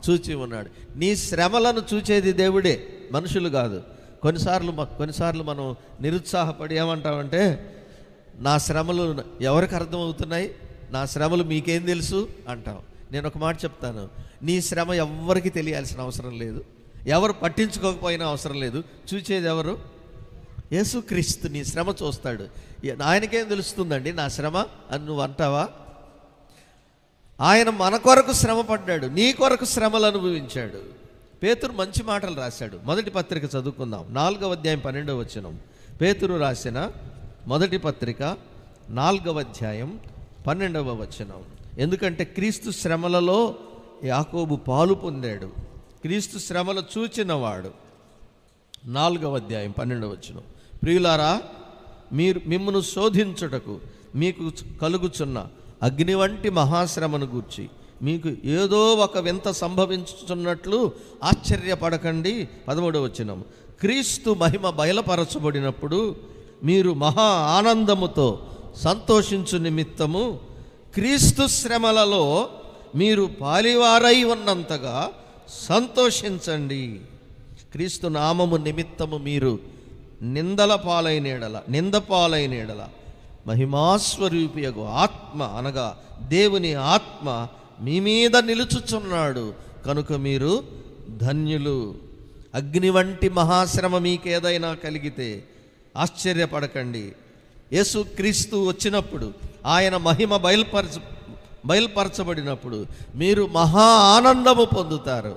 Speaker 1: చూచి ఉన్నాడు. నీ శ్రమలను చూచేది దేవుడే, మనుషులు కాదు. కొన్నిసార్లు మనం నిరుత్సాహపడి ఏమంటామంటే, నా శ్రమలు ఎవరికి అర్థమవుతున్నాయి, నా శ్రమలు మీకేం తెలుసు అంటాం. నేను ఒక మాట చెప్తాను, నీ శ్రమ ఎవరికి తెలియాల్సిన అవసరం లేదు, ఎవరు పట్టించుకోకపోయినా అవసరం లేదు. చూచేది ఎవరు? యేసుక్రీస్తు నీ శ్రమ చూస్తాడు. ఆయనకేం తెలుస్తుందండి నా శ్రమ అని నువ్వు అంటావా? ఆయన మన కొరకు శ్రమ పడ్డాడు, నీ కొరకు శ్రమలు అనుభవించాడు. పేతురు మంచి మాటలు రాశాడు. మొదటి పత్రిక చదువుకుందాం, 4వ అధ్యాయం 12వ వచనం. పేతురు రాసిన మొదటి పత్రిక 4వ అధ్యాయం 12వ వచనం. ఎందుకంటే క్రీస్తు శ్రమలలో యాకోబు పాలు పొందాడు, క్రీస్తు శ్రమలు చూచినవాడు. 4వ అధ్యాయం 12వ వచనం. ప్రియులారా, మిమ్మును శోధించుటకు మీకు కలుగుచున్న అగ్ని వంటి మహాశ్రమను గూర్చి మీకు ఏదో ఒక వింత సంభవించుతున్నట్లు ఆశ్చర్యపడకండి. 13వ వచనం. క్రీస్తు మహిమ బయలుపరచబడినప్పుడు మీరు మహా ఆనందముతో సంతోషించు నిమిత్తము క్రీస్తు శ్రమలలో మీరు పాలివారై ఉన్నంతగా సంతోషించండి. క్రీస్తు నామము నిమిత్తము మీరు నింద పాలైన ఎడల మహిమాస్వరూపియగు ఆత్మ అనగా దేవుని ఆత్మ మీ మీద నిలుచుచున్నాడు కనుక మీరు ధన్యులు. అగ్ని వంటి మహాశ్రమ మీకేదైనా కలిగితే ఆశ్చర్యపడకండి. యేసుక్రీస్తు వచ్చినప్పుడు, ఆయన మహిమ బయలుపరచబడినప్పుడు మీరు మహా ఆనందము పొందుతారు.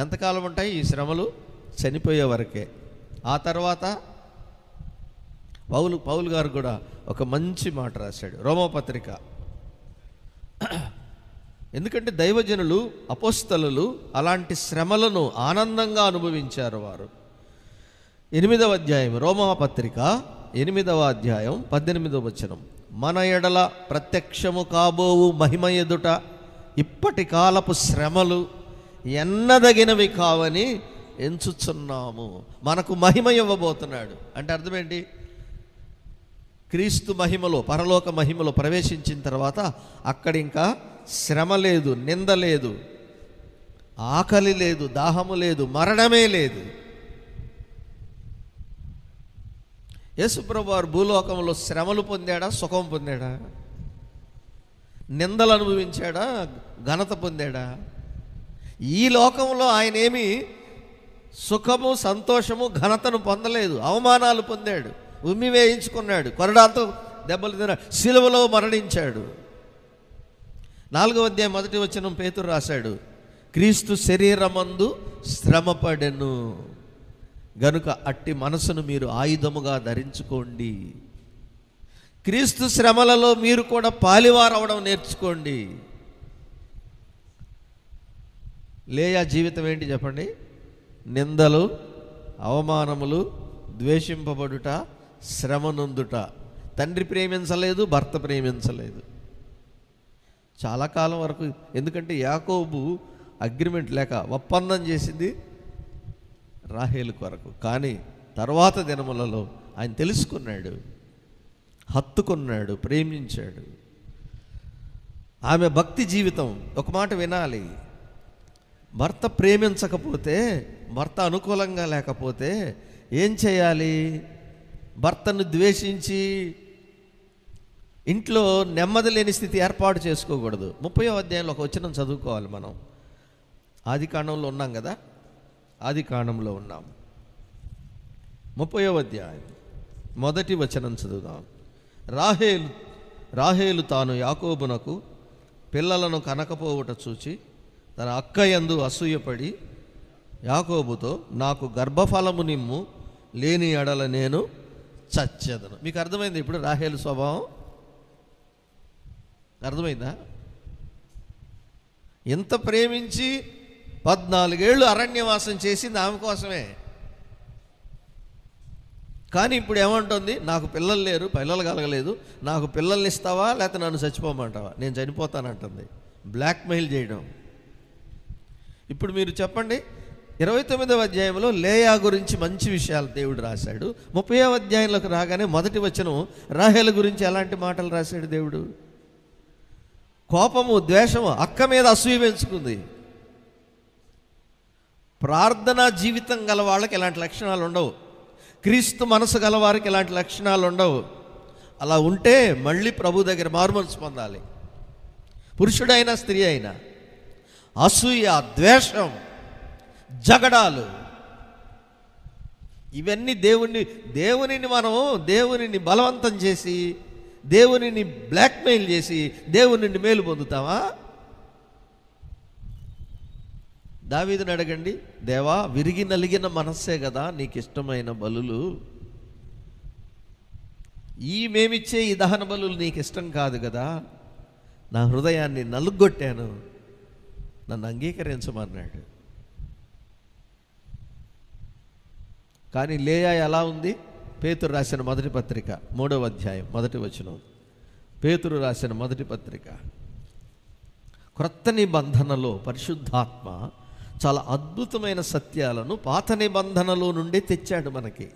Speaker 1: ఎంతకాలం ఉంటాయి ఈ శ్రమలు? చనిపోయే వరకే. ఆ తర్వాత పౌలు గారు కూడా ఒక మంచి మాట రాశాడు, రోమపత్రిక. ఎందుకంటే దైవజనులు, అపోస్తలులు అలాంటి శ్రమలను ఆనందంగా అనుభవించారు వారు. 8వ అధ్యాయం, రోమపత్రిక 8వ అధ్యాయం 18వ వచనం. మన ఎడల ప్రత్యక్షము కాబోవు మహిమ ఎదుట ఇప్పటి కాలపు శ్రమలు ఎన్నదగినవి కావని ఎంచుచున్నాము. మనకు మహిమ ఇవ్వబోతున్నాడు అంటే అర్థం ఏంటి? క్రీస్తు మహిమలో, పరలోక మహిమలో ప్రవేశించిన తర్వాత అక్కడ ఇంకా శ్రమ లేదు, నింద లేదు, ఆకలి లేదు, దాహము లేదు, మరణమే లేదు. యేసుప్రభు వారు భూలోకంలో శ్రమలు పొందాడా, సుఖం పొందాడా? నిందలు అనుభవించాడా, ఘనత పొందాడా? ఈ లోకంలో ఆయన ఏమి సుఖము, సంతోషము, ఘనతను పొందలేదు. అవమానాలు పొందాడు, ఉమ్మి వేయించుకున్నాడు, కొరడాలతో దెబ్బలు తిన్నాడు, సిలువలో మరణించాడు. 4వ అధ్యాయం 1వ వచనం పేతురు రాశాడు, క్రీస్తు శరీరమందు శ్రమపడెను గనుక అట్టి మనసును మీరు ఆయుధముగా ధరించుకోండి. క్రీస్తు శ్రమలలో మీరు కూడా పాలివారవడం నేర్చుకోండి. లేయా జీవితం ఏంటి చెప్పండి? నిందలు, అవమానములు, ద్వేషింపబడుట, శ్రమ నొందుట. తండ్రి ప్రేమించలేదు, భర్త ప్రేమించలేదు చాలా కాలం వరకు. ఎందుకంటే యాకోబు అగ్రిమెంట్ లేక ఒప్పందం చేసింది రాహేలు కొరకు. కానీ తర్వాత దినములలో ఆయన తెలుసుకున్నాడు, హత్తుకున్నాడు, ప్రేమించాడు. ఆమె భక్తి జీవితం. ఒక మాట వినాలి, భర్త ప్రేమించకపోతే, భర్త అనుకూలంగా లేకపోతే ఏం చేయాలి? భర్తను ద్వేషించి ఇంట్లో నెమ్మది లేని స్థితి ఏర్పాటు చేసుకోకూడదు. 30వ అధ్యాయంలో ఒక వచనం చదువుకోవాలి మనం. ఆదికాండంలో ఉన్నాం కదా, ఆదికాండంలో ఉన్నాం. 30వ అధ్యాయం 1వ వచనం చదువుదాం. రాహేలు తాను యాకోబునకు పిల్లలను కనకపోవుట చూచి తన అక్క యందు అసూయపడి యాకోబుతో, నాకు గర్భఫలము నిమ్ము, లేని ఎడల నేను చచ్చెదను. మీకు అర్థమైంది ఇప్పుడు రాహేలు స్వభావం? అర్థమైందా? ఎంత ప్రేమించి 14 ఏళ్ళు అరణ్యవాసం చేసింది ఆమె కోసమే. కానీ ఇప్పుడు ఏమంటుంది? నాకు పిల్లలు లేరు, పిల్లలు కలగలేదు, నాకు పిల్లల్ని ఇస్తావా లేకపోతే నన్ను చచ్చిపోమంటావా? నేను చనిపోతానంటుంది. బ్లాక్మెయిల్ చేయడం. ఇప్పుడు మీరు చెప్పండి, 29వ అధ్యాయంలో లేయా గురించి మంచి విషయాలు దేవుడు రాశాడు. 30వ అధ్యాయంలోకి రాగానే మొదటి వచనం రాహేలు గురించి ఎలాంటి మాటలు రాశాడు దేవుడు? కోపము, ద్వేషము, అక్క మీద అసూయ పెంచుకుంది. ప్రార్థనా జీవితం గల వాళ్ళకి ఇలాంటి లక్షణాలు ఉండవు. క్రీస్తు మనసు గలవారికి ఇలాంటి లక్షణాలు ఉండవు. అలా ఉంటే మళ్ళీ ప్రభు దగ్గర మారుమనసు పొందాలి. పురుషుడైనా స్త్రీ అయినా అసూయ, ద్వేషం, జగడాలు, ఇవన్నీ దేవునిని బలవంతం చేసి, దేవునిని బ్లాక్మెయిల్ చేసి దేవుని మేలు పొందుతావా? దావీదుని అడగండి, దేవా విరిగి నలిగిన మనస్సే కదా నీకు ఇష్టమైన బలులు, మేమిచ్చే ఈ దహన బలులు నీకు ఇష్టం కాదు కదా, నా హృదయాన్ని నలుగొట్టాను, నన్ను అంగీకరించమన్నాడు. కానీ లేయా ఎలా ఉంది? పేతురు రాసిన మొదటి పత్రిక 3వ అధ్యాయం 1వ వచనం. పేతురు రాసిన మొదటి పత్రిక. క్రొత్త నిబంధనలో పరిశుద్ధాత్మ చాలా అద్భుతమైన సత్యాలను పాత నిబంధనలో నుండి తెచ్చాడు మనకి.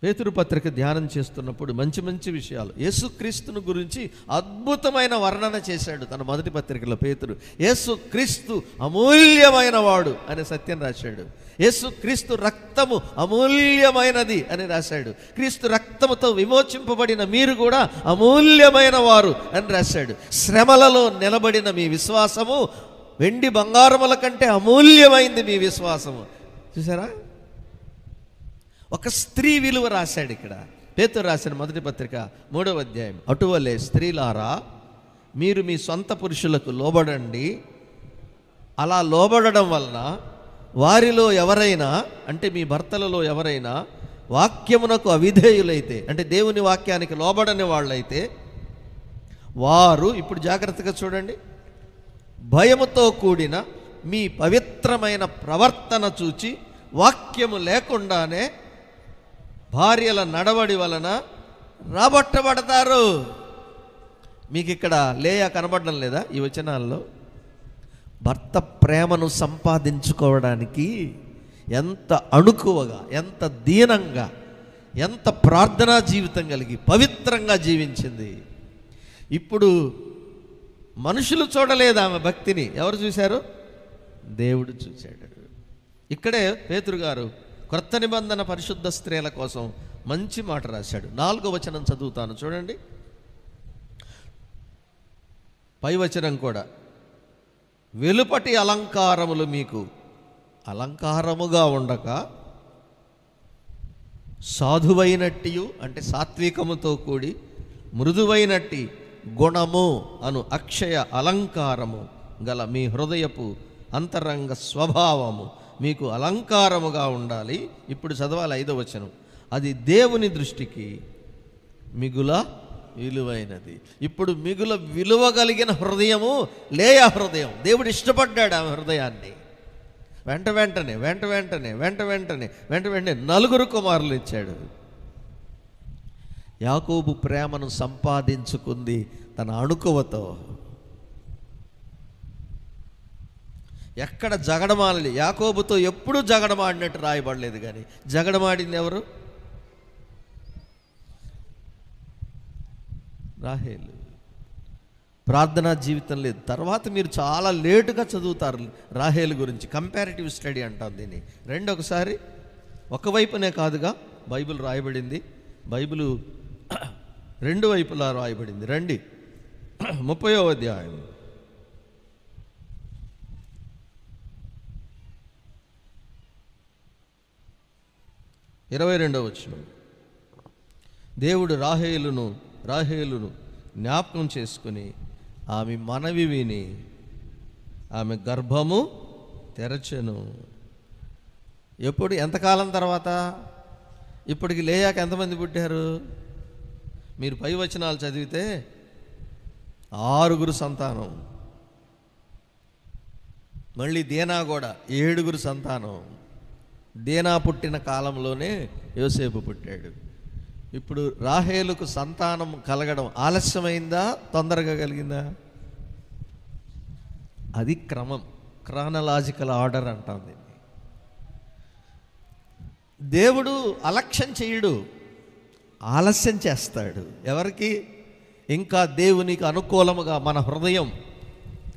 Speaker 1: పేతురు పత్రిక ధ్యానం చేస్తున్నప్పుడు మంచి విషయాలు, యేసుక్రీస్తును గురించి అద్భుతమైన వర్ణన చేశాడు తన మొదటి పత్రికలో పేతురు. యేసుక్రీస్తు అమూల్యమైన వాడు అనే సత్యం రాశాడు. యేసుక్రీస్తు రక్తము అమూల్యమైనది అని రాశాడు. క్రీస్తు రక్తముతో విమోచింపబడిన మీరు కూడా అమూల్యమైన వారు అని రాశాడు. శ్రమలలో నిలబడిన మీ విశ్వాసము వెండి బంగారముల కంటే అమూల్యమైంది మీ విశ్వాసము. చూసారా? ఒక స్త్రీ విలువ రాశాడు ఇక్కడ. పేతురు రాసిన మొదటి పత్రిక 3వ అధ్యాయం. అటువలే స్త్రీలారా మీరు మీ సొంత పురుషులకు లోబడండి. అలా లోబడడం వలన వారిలో ఎవరైనా, అంటే మీ భర్తలలో ఎవరైనా వాక్యమునకు అవిధేయులైతే, అంటే దేవుని వాక్యానికి లోబడని వాళ్ళైతే, వారు, ఇప్పుడు జాగ్రత్తగా చూడండి, భయముతో కూడిన మీ పవిత్రమైన ప్రవర్తన చూచి వాక్యము లేకుండానే భార్యల నడవడి వలన రాబట్టబడతారు. మీకు ఇక్కడ లేయా కనబడడం లేదా ఈ వచనాల్లో? భర్త ప్రేమను సంపాదించుకోవడానికి ఎంత అణుకువగా, ఎంత దీనంగా, ఎంత ప్రార్థనా జీవితం కలిగి పవిత్రంగా జీవించింది. ఇప్పుడు మనుషులు చూడలేదు ఆమె భక్తిని. ఎవరు చూశారు? దేవుడు చూశాడు. ఇక్కడే పేతురు గారు క్రొత్త నిబంధన పరిశుద్ధ స్త్రీల కోసం మంచి మాట రాశాడు. 4వ వచనం చదువుతాను చూడండి. పై వచనం కూడా, వెలుపటి అలంకారములు మీకు అలంకారముగా ఉండక సాధువైనట్టియు, అంటే సాత్వికముతో కూడి మృదువైనట్టి గుణము అను అక్షయ అలంకారము గల మీ హృదయపు అంతరంగ స్వభావము మీకు అలంకారముగా ఉండాలి. ఇప్పుడు చదవాలి 5వ వచనం. అది దేవుని దృష్టికి మిగుల విలువైనది. ఇప్పుడు మిగుల విలువ కలిగిన హృదయము లేయా హృదయం. దేవుడు ఇష్టపడ్డాడు ఆమె హృదయాన్ని. వెంట వెంటనే 4 కుమారులు ఇచ్చాడు. యాకోబు ప్రేమను సంపాదించుకుంది తన అణుకువతో. ఎక్కడ జగడమాలి, యాకోబుతో ఎప్పుడూ జగడమాడినట్టు రాయబడలేదు. కానీ జగడమాడింది ఎవరు? రాహేలు. ప్రార్థనా జీవితం లేదు. తర్వాత మీరు చాలా లేటుగా చదువుతారు రాహేలు గురించి. కంపారిటివ్ స్టడీ అంటాం దీన్ని. ఒకసారి ఒకవైపునే కాదుగా బైబిల్ రాయబడింది. బైబిల్ 2 వైపులా రాయబడింది. రండి 30వ అధ్యాయం 22వ వచనం. దేవుడు రాహేలును జ్ఞాపకం చేసుకుని ఆమె మనవి విని ఆమె గర్భము తెరచెను. ఎప్పుడు, ఎంతకాలం తర్వాత? ఇప్పటికి లేయాక ఎంతమంది పుట్టారు? మీరు పై వచనాలు చదివితే 6 సంతానం. మళ్ళీ దీనా కూడా 7 సంతానం. దీనా పుట్టిన కాలంలోనే యోసేపు పుట్టాడు. ఇప్పుడు రాహేలుకు సంతానం కలగడం ఆలస్యమైందా, తొందరగా కలిగిందా? అది క్రమం, క్రానలాజికల్ ఆర్డర్ అంటాం దీన్ని. దేవుడు అలక్ష్యం చేయడు, ఆలస్యం చేస్తాడు. ఎవరికి? ఇంకా దేవునికి అనుకూలముగా మన హృదయం,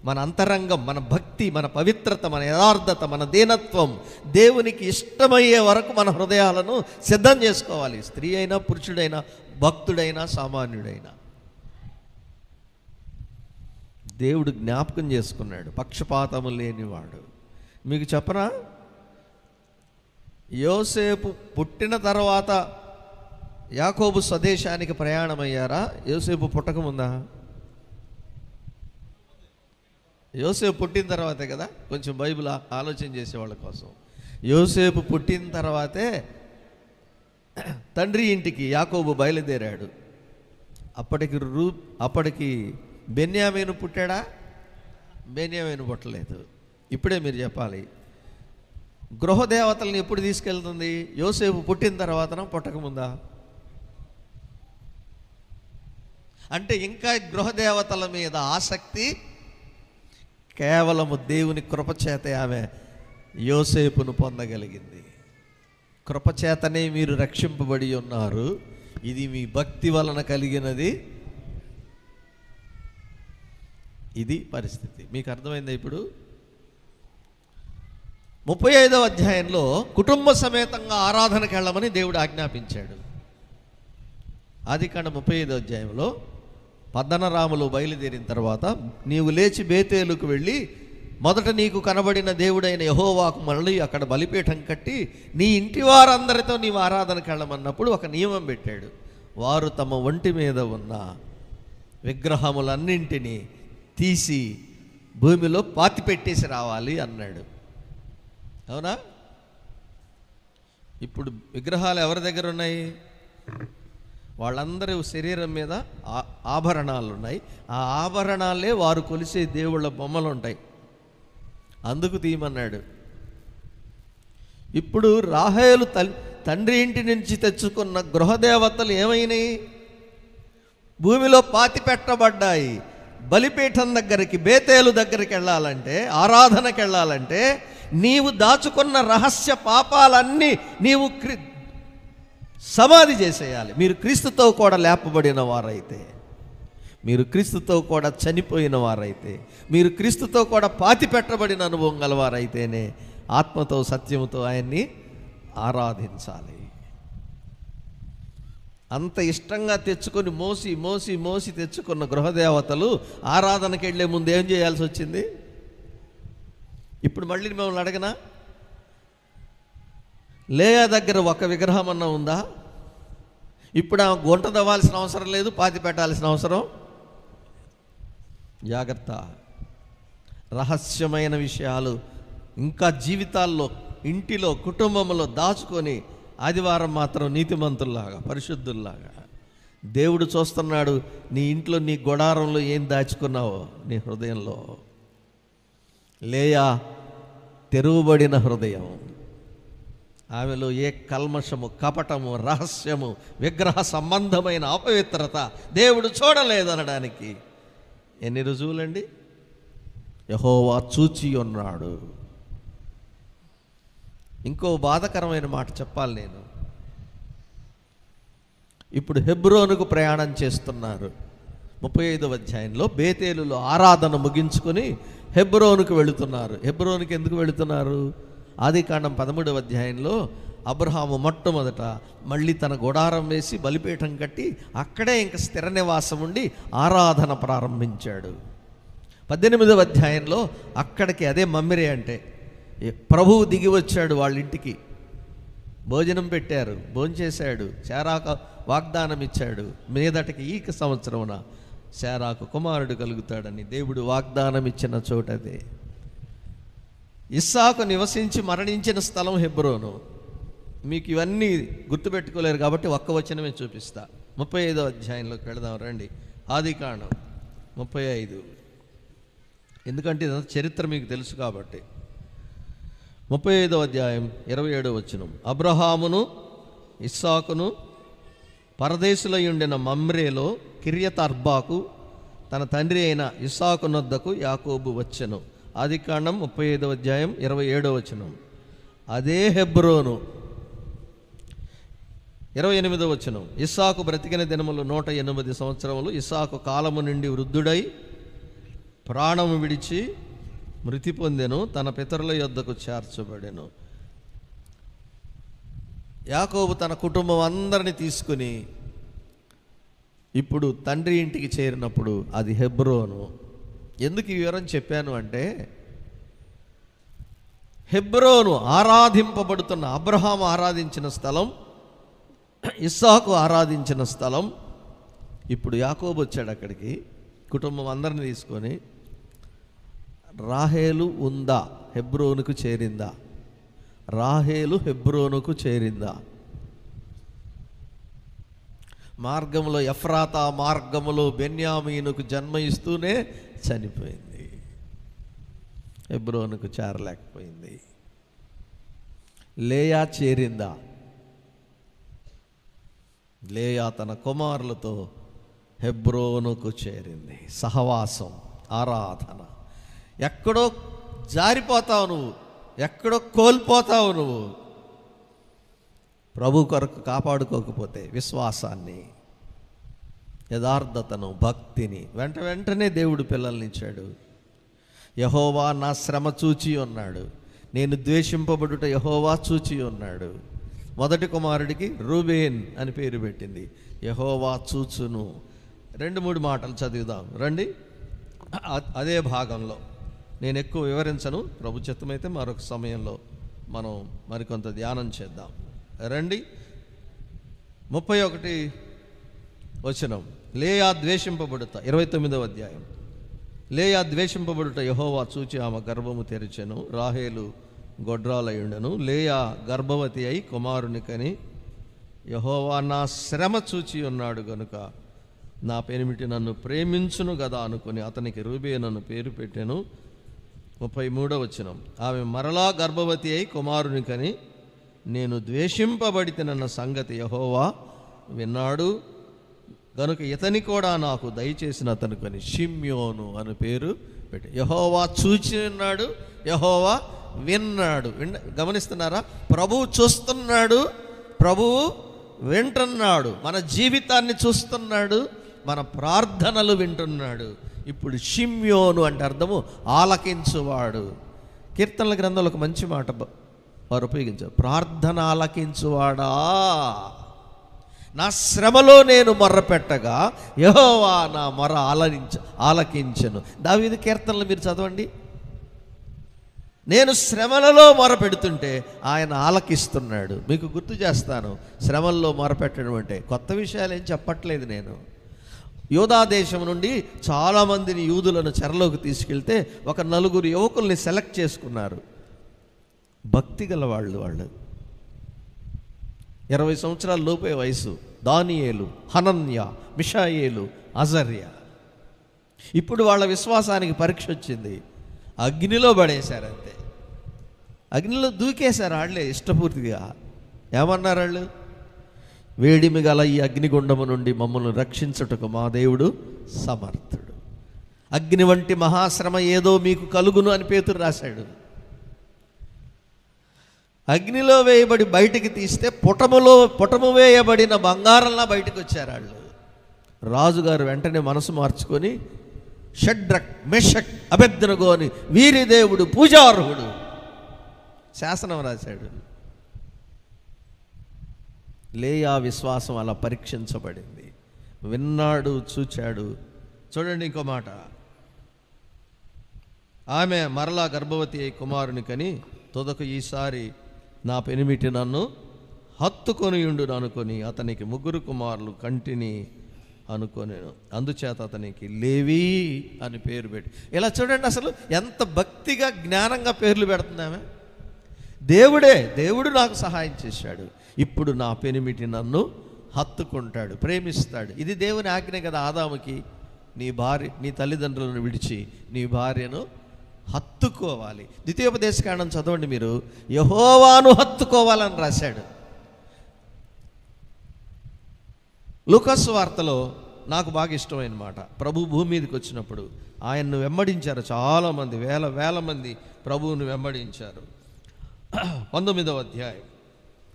Speaker 1: మన అంతరంగం, మన భక్తి, మన పవిత్రత, మన యథార్థత, మన దీనత్వం దేవునికి ఇష్టమయ్యే వరకు మన హృదయాలను సిద్ధం చేసుకోవాలి. స్త్రీ అయినా, పురుషుడైనా, భక్తుడైనా, సామాన్యుడైనా. దేవుడు జ్ఞాపకం చేసుకున్నాడు, పక్షపాతము లేనివాడు. మీకు చెప్పనా, యోసేపు పుట్టిన తర్వాత యాకోబు స్వదేశానికి ప్రయాణమయ్యారా? యోసేపు పుట్టకముందా? యోసేపు పుట్టిన తర్వాతే కదా. కొంచెం బైబిల్ ఆలోచన చేసేవాళ్ళ కోసం. యోసేపు పుట్టిన తర్వాతే తండ్రి ఇంటికి యాకోబు బయలుదేరాడు. అప్పటికి బెన్యామీను పుట్టాడా? బెన్యామీను పుట్టలేదు. ఇప్పుడే మీరు చెప్పాలి, గృహదేవతలను ఎప్పుడు తీసుకెళ్తుంది? యోసేపు పుట్టిన తర్వాతనా, పుట్టకముందా? అంటే ఇంకా గృహదేవతల మీద ఆసక్తి కేవలము దేవుని కృపచేతే ఆమె యోసేపును పొందగలిగింది. కృపచేతనే మీరు రక్షింపబడి ఉన్నారు, ఇది మీ భక్తి వలన కలిగినది. ఇది పరిస్థితి. మీకు అర్థమైందా? ఇప్పుడు 35వ అధ్యాయంలో కుటుంబ సమేతంగా ఆరాధనకు వెళ్ళమని దేవుడు ఆజ్ఞాపించాడు. ఆదికాండం 35వ అధ్యాయంలో పద్దనరాములు బయలుదేరిన తర్వాత, నీవు లేచి బేతేలుకు వెళ్ళి మొదట నీకు కనబడిన దేవుడైన యెహోవాకు మళ్ళీ అక్కడ బలిపీఠం కట్టి నీ ఇంటి వారందరితో నీవు ఆరాధనకు వెళ్ళమన్నప్పుడు ఒక నియమం పెట్టాడు. వారు తమ ఒంటి మీద ఉన్న విగ్రహములన్నింటినీ తీసి భూమిలో పాతిపెట్టేసి రావాలి అన్నాడు. అవునా? ఇప్పుడు విగ్రహాలు ఎవరి దగ్గర ఉన్నాయి? వాళ్ళందరూ శరీరం మీద ఆభరణాలు ఉన్నాయి. ఆ ఆభరణాలే వారు కొలిసే దేవుళ్ళ బొమ్మలు ఉంటాయి, అందుకు తీయమన్నాడు. ఇప్పుడు రాహేలు తండ్రి ఇంటి నుంచి తెచ్చుకున్న గృహదేవతలు ఏమైనాయి? భూమిలో పాతి పెట్టబడ్డాయి. బలిపీఠం దగ్గరికి, బేతేలు దగ్గరికి వెళ్ళాలంటే, ఆరాధనకి వెళ్ళాలంటే నీవు దాచుకున్న రహస్య పాపాలన్నీ నీవు సమాధి చేసేయాలి. మీరు క్రీస్తుతో కూడా లేపబడిన వారైతే, మీరు క్రీస్తుతో కూడా చనిపోయిన వారైతే, మీరు క్రీస్తుతో కూడా పాతి పెట్టబడిన అనుభవం గలవారైతేనే ఆత్మతో సత్యముతో ఆయన్ని ఆరాధించాలి. అంత ఇష్టంగా తెచ్చుకొని మోసి మోసి మోసి తెచ్చుకున్న గృహదేవతలు ఆరాధనకి వెళ్ళే ముందు ఏం చేయాల్సి వచ్చింది? ఇప్పుడు మళ్ళీ మిమ్మల్ని అడగనా, లేయా దగ్గర ఒక విగ్రహం అన్నా ఉందా? ఇప్పుడు ఆమె గుంట దవ్వాల్సిన అవసరం లేదు, పాతి పెట్టాల్సిన అవసరం. జాగ్రత్త. రహస్యమైన విషయాలు ఇంకా జీవితాల్లో, ఇంటిలో, కుటుంబంలో దాచుకొని ఆదివారం మాత్రం నీతిమంతుల్లాగా, పరిశుద్ధుల్లాగా దేవుడు చూస్తున్నాడు. నీ ఇంట్లో, నీ గుడారంలో ఏం దాచుకున్నావో నీ హృదయంలో. లేయా తెరువబడిన హృదయం, ఆమెలో ఏ కల్మషము, కపటము, రహస్యము, విగ్రహ సంబంధమైన అపవిత్రత దేవుడు చూడలేదనడానికి ఎన్ని రుజువులండి? యెహోవా చూచి ఉన్నాడు. ఇంకో బాధకరమైన మాట చెప్పాలి నేను. ఇప్పుడు హెబ్రోనుకు ప్రయాణం చేస్తున్నారు. 35వ అధ్యాయంలో బేతేలులో ఆరాధన ముగించుకొని హెబ్రోనుకు వెళుతున్నారు. హెబ్రోనుకి ఎందుకు వెళుతున్నారు? ఆదికాండం 13వ అధ్యాయంలో అబ్రహాము మొట్టమొదట మళ్ళీ తన గుడారం వేసి బలిపీఠం కట్టి అక్కడే ఇంక స్థిర నివాసం ఉండి ఆరాధన ప్రారంభించాడు. 18వ అధ్యాయంలో అక్కడికి, అదే మమ్మిరే అంటే, ప్రభువు దిగి వచ్చాడు వాళ్ళ ఇంటికి. భోజనం పెట్టారు, భోంచేశాడు, శారాకు వాగ్దానం ఇచ్చాడు. మీదటికి ఈ సంవత్సరమున శారాకు కుమారుడు కలుగుతాడని దేవుడు వాగ్దానం ఇచ్చిన చోటదే. ఇస్సాకు నివసించి మరణించిన స్థలం హెబ్రోను. మీకు ఇవన్నీ గుర్తుపెట్టుకోలేరు కాబట్టి ఒక్క వచనమే చూపిస్తా. 35వ అధ్యాయంలోకి వెళదాం రండి. ఆదికాండం 35, ఎందుకంటే ఇదంతా చరిత్ర మీకు తెలుసు కాబట్టి. 35వ అధ్యాయం 27వ వచనం. అబ్రహామును ఇస్సాకును పరదేశులై ఉండిన మమ్రేలో కిర్యత్ అర్బాకు తన తండ్రి అయిన ఇస్సాకు నొద్దకు యాకోబు వచ్చెను. ఆదికాండం 35వ అధ్యాయం 27వ వచనం. అదే హెబ్రోను. 28వ వచనం. ఇస్సాకు బ్రతికిన దినములు 108 సంవత్సరములు. ఇస్సాకు కాలము నుండి వృద్ధుడై ప్రాణము విడిచి మృతి పొందెను, తన పితరుల యొద్దకు చేర్చబడెను. యాకోబు తన కుటుంబం అందరినీ తీసుకుని ఇప్పుడు తండ్రి ఇంటికి చేరినప్పుడు అది హెబ్రోను. ఎందుకు ఈ వివరం చెప్పాను అంటే, హెబ్రోను ఆరాధింపబడుతున్న, అబ్రహాము ఆరాధించిన స్థలం, ఇస్సాకు ఆరాధించిన స్థలం. ఇప్పుడు యాకోబు వచ్చాడు అక్కడికి కుటుంబం అందరిని తీసుకొని. రాహేలు ఉందా? హెబ్రోనుకు చేరిందా? రాహేలు హెబ్రోనుకు చేరిందా? మార్గంలో, ఎఫ్రాతా మార్గములో బెన్యామీనుకు జన్మ ఇస్తూనే చనిపోయింది. హెబ్రోనుకు చేరలేకపోయింది. లేయా చేరిందా? లేయా తన కుమారులతో హెబ్రోనుకు చేరింది. సహవాసం, ఆరాధన. ఎక్కడో జారిపోతావు నువ్వు, ఎక్కడో కోల్పోతావు నువ్వు ప్రభు కొరకు కాపాడుకోకపోతే. విశ్వాసాన్ని, యథార్థతను, భక్తిని వెంటనే దేవుడు పిల్లల్ని ఇచ్చాడు. యెహోవా నా శ్రమ చూచి ఉన్నాడు, నేను ద్వేషింపబడుట యెహోవా చూచి ఉన్నాడు. మొదటి కుమారుడికి రూబేన్ అని పేరు పెట్టింది. యెహోవా చూచును. 2-3 మాటలు చదువుదాం రండి. అదే భాగంలో నేను ఎక్కువ వివరించను. ప్రభు చిత్తమైతే మరొక సమయంలో మనం మరికొంత ధ్యానం చేద్దాం రండి. 31 వచనం. లేయా ద్వేషింపబడుట. 29వ అధ్యాయం. లేయా ద్వేషింపబడుట యెహోవా చూచి ఆమె గర్భము తెరిచెను. రాహేలు గొడ్రాలయుండెను. లేయా గర్భవతి అయి కుమారుని కని, యెహోవా నా శ్రమ చూచి ఉన్నాడు గనుక నా పెనిమిటి నన్ను ప్రేమించును గదా అనుకుని అతనికి రూబేనను పేరు పెట్టెను. 33వ వచనం. ఆమె మరలా గర్భవతి అయి కుమారుని కని, నేను ద్వేషింపబడితేనన్న సంగతి యెహోవా విన్నాడు. గనుక ఇతని కూడా నాకు దయచేసిన అతను కొని షిమ్యోను అని పేరు పెట్టి. యెహోవా చూచి ఉన్నాడు, యెహోవా విన్నాడు. గమనిస్తున్నారా? ప్రభువు చూస్తున్నాడు, ప్రభువు వింటున్నాడు, మన జీవితాన్ని చూస్తున్నాడు, మన ప్రార్థనలు వింటున్నాడు. ఇప్పుడు షిమ్యోను అంటే అర్థము ఆలకించువాడు. కీర్తనల గ్రంథంలో ఒక మంచి మాట వారు ఉపయోగించారు, ప్రార్థన ఆలకించువాడా. నా శ్రమలో నేను మొర్రపెట్టగా యెహోవా నా మొర్ర ఆలకించెను. దావీదు కీర్తనలు మీరు చదవండి. నేను శ్రమలలో మొరపెడుతుంటే ఆయన ఆలకిస్తున్నాడు. మీకు గుర్తు చేస్తాను, శ్రమల్లో మొరపెట్టడం అంటే కొత్త విషయాలు ఏం చెప్పట్లేదు నేను. యూదా దేశం నుండి చాలామందిని యూదులను చెరలోకి తీసుకెళ్తే ఒక 4 యువకుల్ని సెలెక్ట్ చేసుకున్నారు. భక్తి గల వాళ్ళు 20 సంవత్సరాల లోపే వయసు. దానియేలు, హనన్య, మిషాయేలు, అజర్య. ఇప్పుడు వాళ్ళ విశ్వాసానికి పరీక్ష వచ్చింది. అగ్నిలో పడేశారు, అంతే. అగ్నిలో దూకేశారు వాళ్ళే ఇష్టపూర్తిగా. ఏమన్నారు వాళ్ళు? వేడిమి గల ఈ అగ్నిగుండము నుండి మమ్మల్ని రక్షించుటకు మా దేవుడు సమర్థుడు. అగ్ని వంటి మహాశ్రమ ఏదో మీకు కలుగును అని పేతురు రాశాడు. అగ్నిలో వేయబడి బయటికి తీస్తే పుటము వేయబడిన బంగారంలా బయటకు వచ్చారు వాళ్ళు. రాజుగారు వెంటనే మనసు మార్చుకొని షడ్రక్, మెషక్, అబెద్నెగో అని వీరి దేవుడు పూజార్హుడు శాసనం రాశాడు. లేయా విశ్వాసం అలా పరీక్షించబడింది. విన్నాడు, చూచాడు. చూడండి ఇంకో మాట, ఆమె మరలా గర్భవతి అయి కుమారుని కని తొదకు ఈసారి నా పెనిమిటి నన్ను హత్తుకొని ఉండు అనుకొని అతనికి 3 కుమారులు కంటిని అనుకోనేను. అందుచేత అతనికి లేవి అని పేరు పెట్టి. ఇలా చూడండి, అసలు ఎంత భక్తిగా జ్ఞానంగా పేర్లు పెడుతున్నామే. దేవుడు నాకు సహాయం చేశాడు. ఇప్పుడు నా పెనిమిటి నన్ను హత్తుకుంటాడు, ప్రేమిస్తాడు. ఇది దేవుని ఆజ్ఞ కదా ఆదాముకి. నీ తల్లిదండ్రులను విడిచి నీ భార్యను హత్తుకోవాలి. ద్వితీయోపదేశకాండం చదవండి మీరు. యెహోవాను హత్తుకోవాలని రాశాడు. లూకాసు వార్తలో నాకు బాగా ఇష్టమైన మాట, ప్రభు భూమి మీదకి వచ్చినప్పుడు ఆయన్ను వెంబడించారు చాలామంది, వేల మంది ప్రభువును వెంబడించారు. 19వ అధ్యాయం,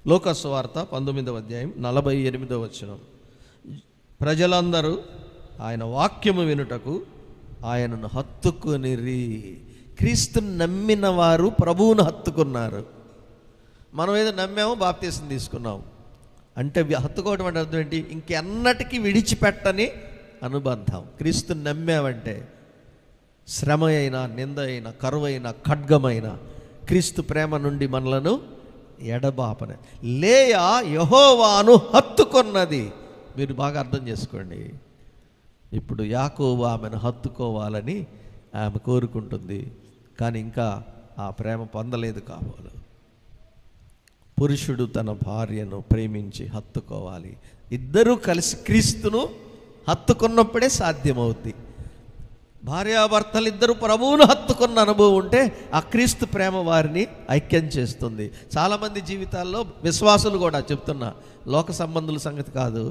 Speaker 1: లూకాసు వార్త 19వ అధ్యాయం 48వ వచనం. ప్రజలందరూ ఆయన వాక్యము వినుటకు ఆయనను హత్తుకొనిరి. క్రీస్తుని నమ్మిన వారు ప్రభువును హత్తుకున్నారు. మనం ఏదో నమ్మాము, బాప్తీసం తీసుకున్నాము అంటే హత్తుకోవడం అంటే అర్థం ఏంటి? ఇంకెన్నటికీ విడిచిపెట్టని అనుబంధం. క్రీస్తుని నమ్మామంటే శ్రమ అయినా, నింద అయినా, కరువైన, ఖడ్గమైన క్రీస్తు ప్రేమ నుండి మనలను ఎడబాపన. లేయా యెహోవాను హత్తుకొన్నది. మీరు బాగా అర్థం చేసుకోండి. ఇప్పుడు యాకోబు ఆమెను హత్తుకోవాలని ఆమె కోరుకుంటుంది, కానీ ఇంకా ఆ ప్రేమ పొందలేదు కాబోలు. పురుషుడు తన భార్యను ప్రేమించి హత్తుకోవాలి. ఇద్దరూ కలిసి క్రీస్తును హత్తుకున్నప్పుడే సాధ్యమవుద్ది. భార్యాభర్తలు ఇద్దరు ప్రభువును హత్తుకున్న అనుభవం ఉంటే ఆ క్రీస్తు ప్రేమ వారిని ఐక్యం చేస్తుంది. చాలామంది జీవితాల్లో విశ్వాసులు కూడా చెప్తున్నా, లోక సంబంధుల సంగతి కాదు,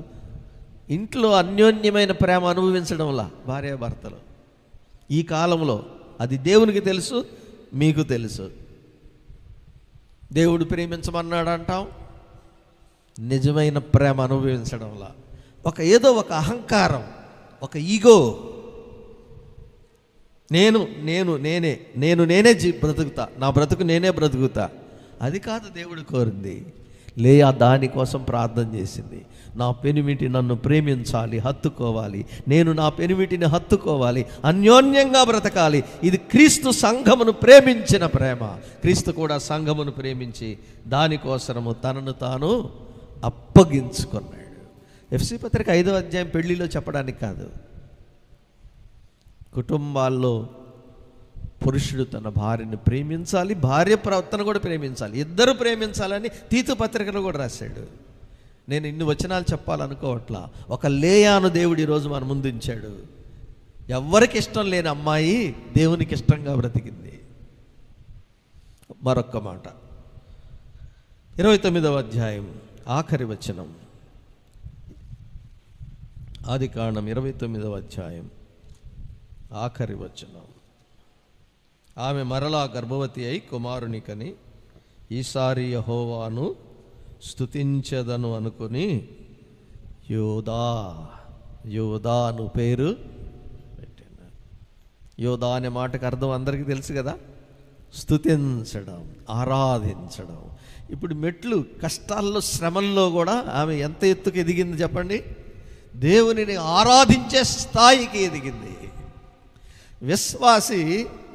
Speaker 1: ఇంట్లో అన్యోన్యమైన ప్రేమ అనుభవించడంలా భార్యాభర్తలు ఈ కాలంలో, అది దేవునికి తెలుసు, మీకు తెలుసు. దేవుడు ప్రేమించమన్నాడు అంటాం, నిజమైన ప్రేమ అనుభవించడంలా ఏదో ఒక అహంకారం, ఒక ఈగో, నేనే బ్రతుకుతా, నా బ్రతుకు నేనే బ్రతుకుతా, అది కాదు దేవుడు కోరింది. లేయా దానికోసం ప్రార్థన చేసింది. నా పెనిమిటి నన్ను ప్రేమించాలి, హత్తుకోవాలి, నేను నా పెనిమిటిని హత్తుకోవాలి, అన్యోన్యంగా బ్రతకాలి. ఇది క్రీస్తు సంఘమును ప్రేమించిన ప్రేమ. క్రీస్తు కూడా సంఘమును ప్రేమించి దానికోసము తనను తాను అప్పగించుకున్నాడు. ఎఫ్సీ పత్రిక 5వ అధ్యాయం పెళ్లిలో చెప్పడానికి కాదు, కుటుంబాల్లో పురుషుడు తన భార్యను ప్రేమించాలి, భార్య ప్రవర్తన కూడా ప్రేమించాలి, ఇద్దరు ప్రేమించాలని తీతు పత్రికలో కూడా రాశాడు. నేను ఇన్ని వచనాలు చెప్పాలనుకోవట్లా. ఒక లేయాను దేవుడు ఈరోజు మన ముందు ఉంచాడు. ఎవరికి ఇష్టం లేని అమ్మాయి దేవునికి ఇష్టంగా బ్రతికింది. మరొక్క మాట, 29వ అధ్యాయం ఆఖరి వచనం. ఆదికాండం 29వ అధ్యాయం ఆఖరి వచనం. ఆమె మరలా గర్భవతి అయి కుమారుని కని ఈసారి యెహోవాను స్తుతించెదను అనుకుని యోదా అను పేరు పెట్టాను. యోదా అనే మాటకు అర్థం అందరికీ తెలుసు కదా, స్తుతించడం, ఆరాధించడం. ఇప్పుడు మెట్లు కష్టాల్లో శ్రమల్లో కూడా ఆమె ఎంత ఎత్తుకు ఎదిగింది చెప్పండి? దేవునిని ఆరాధించే స్థాయికి ఎదిగింది. విశ్వాసి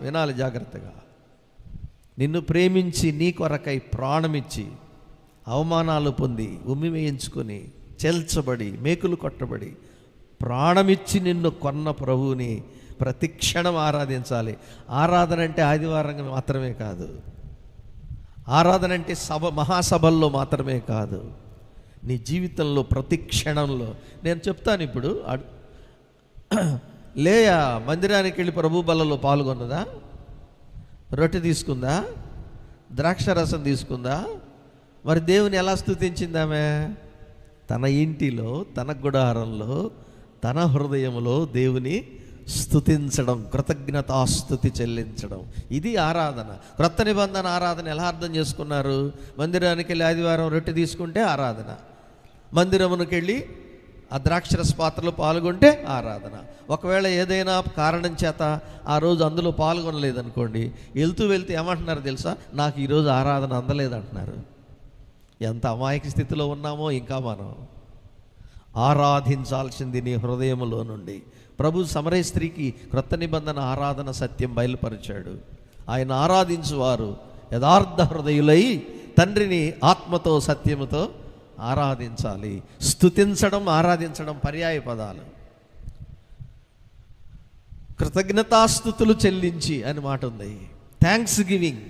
Speaker 1: వినాలి జాగ్రత్తగా. నిన్ను ప్రేమించి నీ కొరకై ప్రాణమిచ్చి అవమానాలు పొంది ఉమ్మి వేయించుకొని చెల్చబడి మేకులు కొట్టబడి ప్రాణమిచ్చి నిన్ను కొన్న ప్రభువుని ప్రతి క్షణం ఆరాధించాలి. ఆరాధన అంటే ఆదివారం మాత్రమే కాదు, ఆరాధన అంటే మహాసభల్లో మాత్రమే కాదు, నీ జీవితంలో ప్రతి క్షణంలో. నేను చెప్తాను ఇప్పుడు. లేయా మందిరానికి వెళ్ళి ప్రభు బలలో పాల్గొన్నదా? రొట్టె తీసుకుందా? ద్రాక్షరసం తీసుకుందా? మరి దేవుని ఎలా స్తుతించిందామె? తన ఇంటిలో, తన గుడారంలో, తన హృదయంలో దేవుని స్తుతించడం, కృతజ్ఞతాస్తుతి చెల్లించడం. ఇది ఆరాధన. క్రొత్త నిబంధన ఆరాధన ఎలా అర్థం చేసుకున్నారు? మందిరానికి వెళ్ళి ఆదివారం రొట్టె తీసుకుంటే ఆరాధన, మందిరమునికి వెళ్ళి ఆ ద్రాక్షరస పాత్రలో పాల్గొంటే ఆరాధన. ఒకవేళ ఏదైనా కారణం చేత ఆ రోజు అందులో పాల్గొనలేదనుకోండి, వెళ్తూ ఏమంటున్నారు తెలుసా? నాకు ఈరోజు ఆరాధన అందలేదంటున్నారు. ఎంత అమాయక స్థితిలో ఉన్నామో ఇంకా మనం. ఆరాధించాల్సింది నీ హృదయంలో నుండి. ప్రభు సమరయ స్త్రీకి క్రొత్త నిబంధన ఆరాధన సత్యం బయలుపరిచాడు. ఆయన ఆరాధించువారు యథార్థ హృదయులై తండ్రిని ఆత్మతో సత్యముతో ఆరాధించాలి. స్తుతించడం, ఆరాధించడం పర్యాయ పదాలు. కృతజ్ఞతాస్తుతులు చెల్లించి అని మాట ఉంది. థ్యాంక్స్ గివింగ్,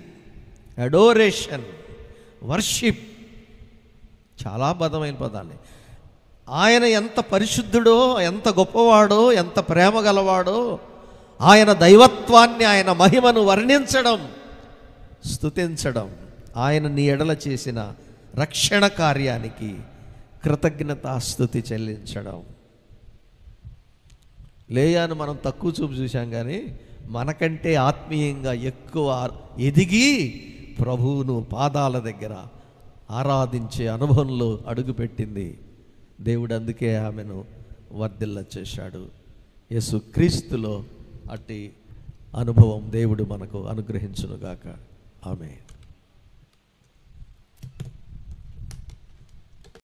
Speaker 1: అడోరేషన్, వర్షిప్, చాలా బలమైన పదాన్ని. ఆయన ఎంత పరిశుద్ధుడో, ఎంత గొప్పవాడో, ఎంత ప్రేమ గలవాడో, ఆయన దైవత్వాన్ని, ఆయన మహిమను వర్ణించడం, స్తుతించడం, ఆయన నీ ఎడల చేసిన రక్షణ కార్యానికి కృతజ్ఞతాస్తుతి చెల్లించడం. లేయాను మనం తక్కువ చూపు చూసాం, కానీ మనకంటే ఆత్మీయంగా ఎక్కువ ఎదిగి ప్రభువును పాదాల దగ్గర ఆరాధించే అనుభవంలో అడుగుపెట్టింది. దేవుడు అందుకే ఆమెను వర్ధిల్ల చేశాడు. యేసుక్రీస్తులో అట్టి అనుభవం దేవుడు మనకు అనుగ్రహించునుగాక. ఆమేన్.